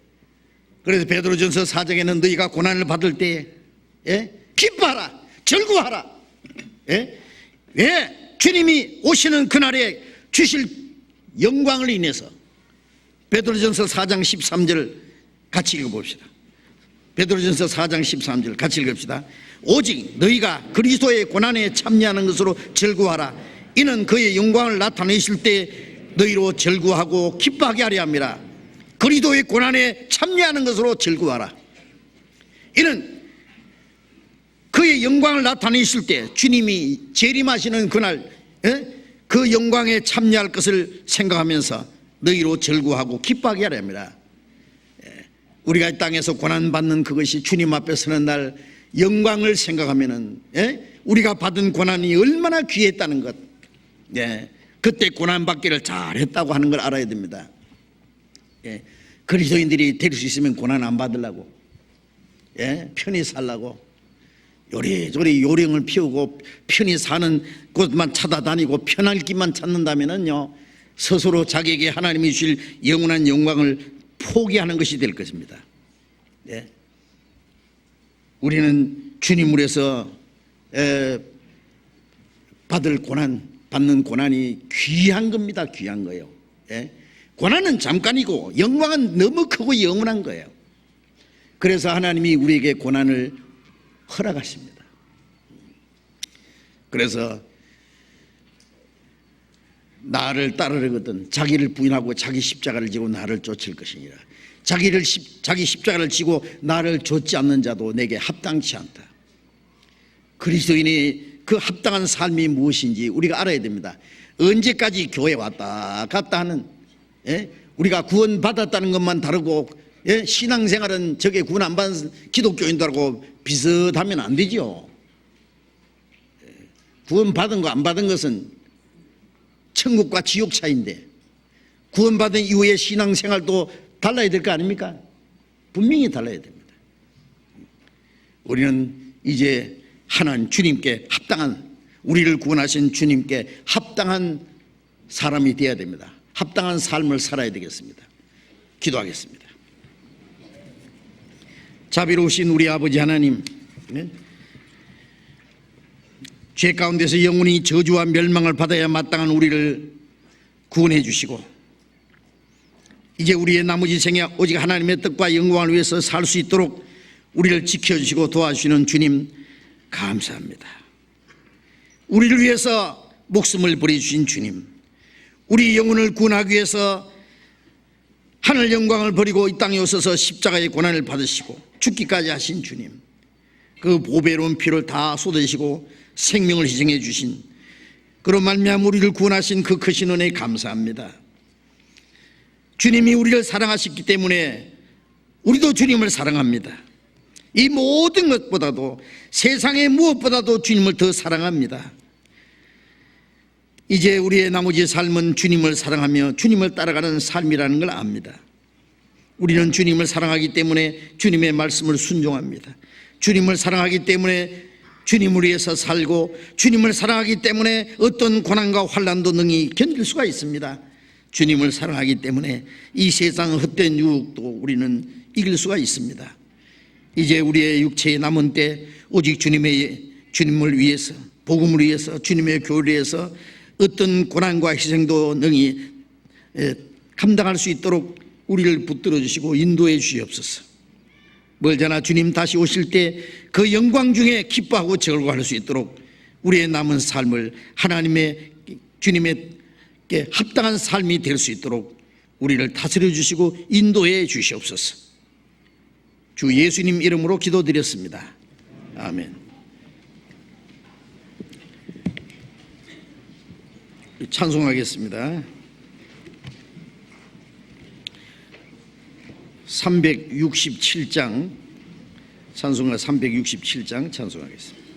그래서 베드로전서 4장에는 너희가 고난을 받을 때 기뻐하라, 즐거워하라. 예? 왜? 주님이 오시는 그날에 주실 영광을 인해서, 베드로전서 4장 13절 같이 읽어봅시다. 베드로전서 4장 13절 같이 읽읍시다. 오직 너희가 그리스도의 고난에 참여하는 것으로 즐거워하라. 이는 그의 영광을 나타내실 때 너희로 즐거워하고 기뻐하게 하려 함이라. 그리스도의 고난에 참여하는 것으로 즐거워하라. 이는 그의 영광을 나타내실 때, 주님이 재림하시는 그날 그 영광에 참여할 것을 생각하면서 너희로 즐거워하고 기뻐하게 하려 합니다. 우리가 이 땅에서 고난받는 그것이 주님 앞에 서는 날 영광을 생각하면은 우리가 받은 고난이 얼마나 귀했다는 것, 그때 고난받기를 잘했다고 하는 걸 알아야 됩니다. 그리스도인들이 될 수 있으면 고난 안 받으려고, 편히 살라고 요리조리 요령을 피우고 편히 사는 곳만 찾아다니고 편할 길만 찾는다면은요, 스스로 자기에게 하나님이 주실 영원한 영광을 포기하는 것이 될 것입니다. 우리는 주님을 위해서 받는 고난이 귀한 겁니다. 귀한 거예요. 고난은 잠깐이고 영광은 너무 크고 영원한 거예요. 그래서 하나님이 우리에게 고난을 허락하십니다. 그래서 나를 따르려거든 자기를 부인하고 자기 십자가를 지고 나를 쫓을 것이니라. 자기 십자가를 지고 나를 좇지 않는 자도 내게 합당치 않다. 그리스도인이 그 합당한 삶이 무엇인지 우리가 알아야 됩니다. 언제까지 교회 왔다 갔다 하는, 우리가 구원 받았다는 것만 다르고 신앙생활은 저게 구원 안 받은 기독교인들하고 비슷하면 안 되죠. 구원 받은 거 안 받은 것은 천국과 지옥 차이인데, 구원 받은 이후의 신앙생활도 달라야 될 거 아닙니까? 분명히 달라야 됩니다. 우리는 이제 하나님 주님께 합당한, 우리를 구원하신 주님께 합당한 사람이 되어야 됩니다. 합당한 삶을 살아야 되겠습니다. 기도하겠습니다. 자비로우신 우리 아버지 하나님, 죄 가운데서 영원히 저주와 멸망을 받아야 마땅한 우리를 구원해 주시고, 이제 우리의 나머지 생애 오직 하나님의 뜻과 영광을 위해서 살 수 있도록 우리를 지켜주시고 도와주시는 주님 감사합니다. 우리를 위해서 목숨을 버려주신 주님, 우리 영혼을 구원하기 위해서 하늘 영광을 버리고 이 땅에 오셔서 십자가의 고난을 받으시고 죽기까지 하신 주님, 그 보배로운 피를 다 쏟으시고 생명을 희생해 주신, 그로 말미암아 우리를 구원하신 그 크신 은혜에 감사합니다. 주님이 우리를 사랑하셨기 때문에 우리도 주님을 사랑합니다. 이 모든 것보다도, 세상의 무엇보다도 주님을 더 사랑합니다. 이제 우리의 나머지 삶은 주님을 사랑하며 주님을 따라가는 삶이라는 걸 압니다. 우리는 주님을 사랑하기 때문에 주님의 말씀을 순종합니다. 주님을 사랑하기 때문에 주님을 위해서 살고, 주님을 사랑하기 때문에 어떤 고난과 환난도 능히 견딜 수가 있습니다. 주님을 사랑하기 때문에 이 세상 헛된 유혹도 우리는 이길 수가 있습니다. 이제 우리의 육체의 남은 때 오직 주님을 위해서, 복음을 위해서, 주님의 교회를 위해서 어떤 고난과 희생도 능히 감당할 수 있도록 우리를 붙들어 주시고 인도해 주시옵소서. 멀잖아 주님 다시 오실 때 그 영광 중에 기뻐하고 즐거워할 수 있도록 우리의 남은 삶을 하나님의, 주님에게 합당한 삶이 될 수 있도록 우리를 다스려 주시고 인도해 주시옵소서. 주 예수님 이름으로 기도드렸습니다. 아멘. 찬송하겠습니다. 367장, 찬송가 367장 찬송하겠습니다.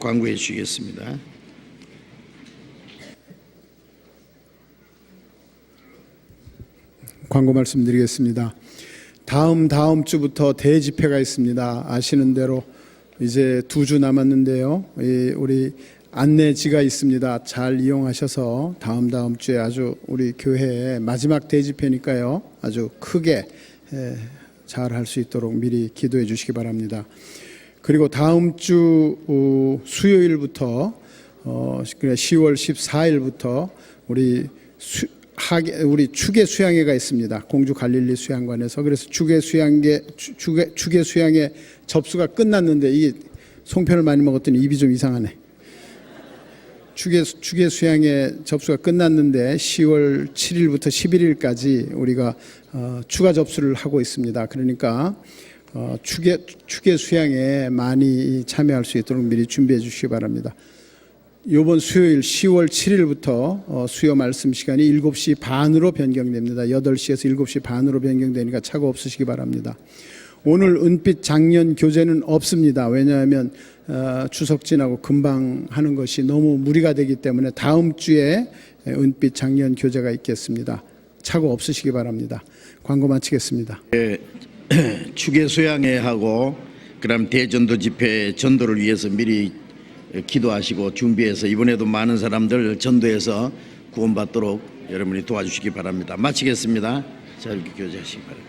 광고해 주시겠습니다. 광고 말씀드리겠습니다. 다음 주부터 대집회가 있습니다. 아시는 대로 이제 2주 남았는데요. 우리 안내지가 있습니다. 잘 이용하셔서 다음 주에 아주 우리 교회의 마지막 대집회니까요. 아주 크게 잘 할 수 있도록 미리 기도해 주시기 바랍니다. 그리고 다음 주 수요일부터 10월 14일부터 우리 축의 수양회가 있습니다. 공주 갈릴리 수양관에서. 그래서 축의 수양회 접수가 끝났는데 이게 송편을 많이 먹었더니 입이 좀 이상하네. 축의 수양회 접수가 끝났는데 10월 7일부터 11일까지 우리가 추가 접수를 하고 있습니다. 그러니까 축의 수양에 많이 참여할 수 있도록 미리 준비해 주시기 바랍니다. 이번 수요일 10월 7일부터 수요 말씀 시간이 7시 반으로 변경됩니다. 8시에서 7시 반으로 변경되니까 착오 없으시기 바랍니다. 오늘 은빛 장년 교제는 없습니다. 왜냐하면 추석 지나고 금방 하는 것이 너무 무리가 되기 때문에 다음 주에 은빛 장년 교제가 있겠습니다. 착오 없으시기 바랍니다. 광고 마치겠습니다. 축의 수양회하고 그다음 대전도 집회 전도를 위해서 미리 기도하시고 준비해서 이번에도 많은 사람들 전도해서 구원받도록 여러분이 도와주시기 바랍니다. 마치겠습니다. 자, 이렇게 교제하시기 바랍니다.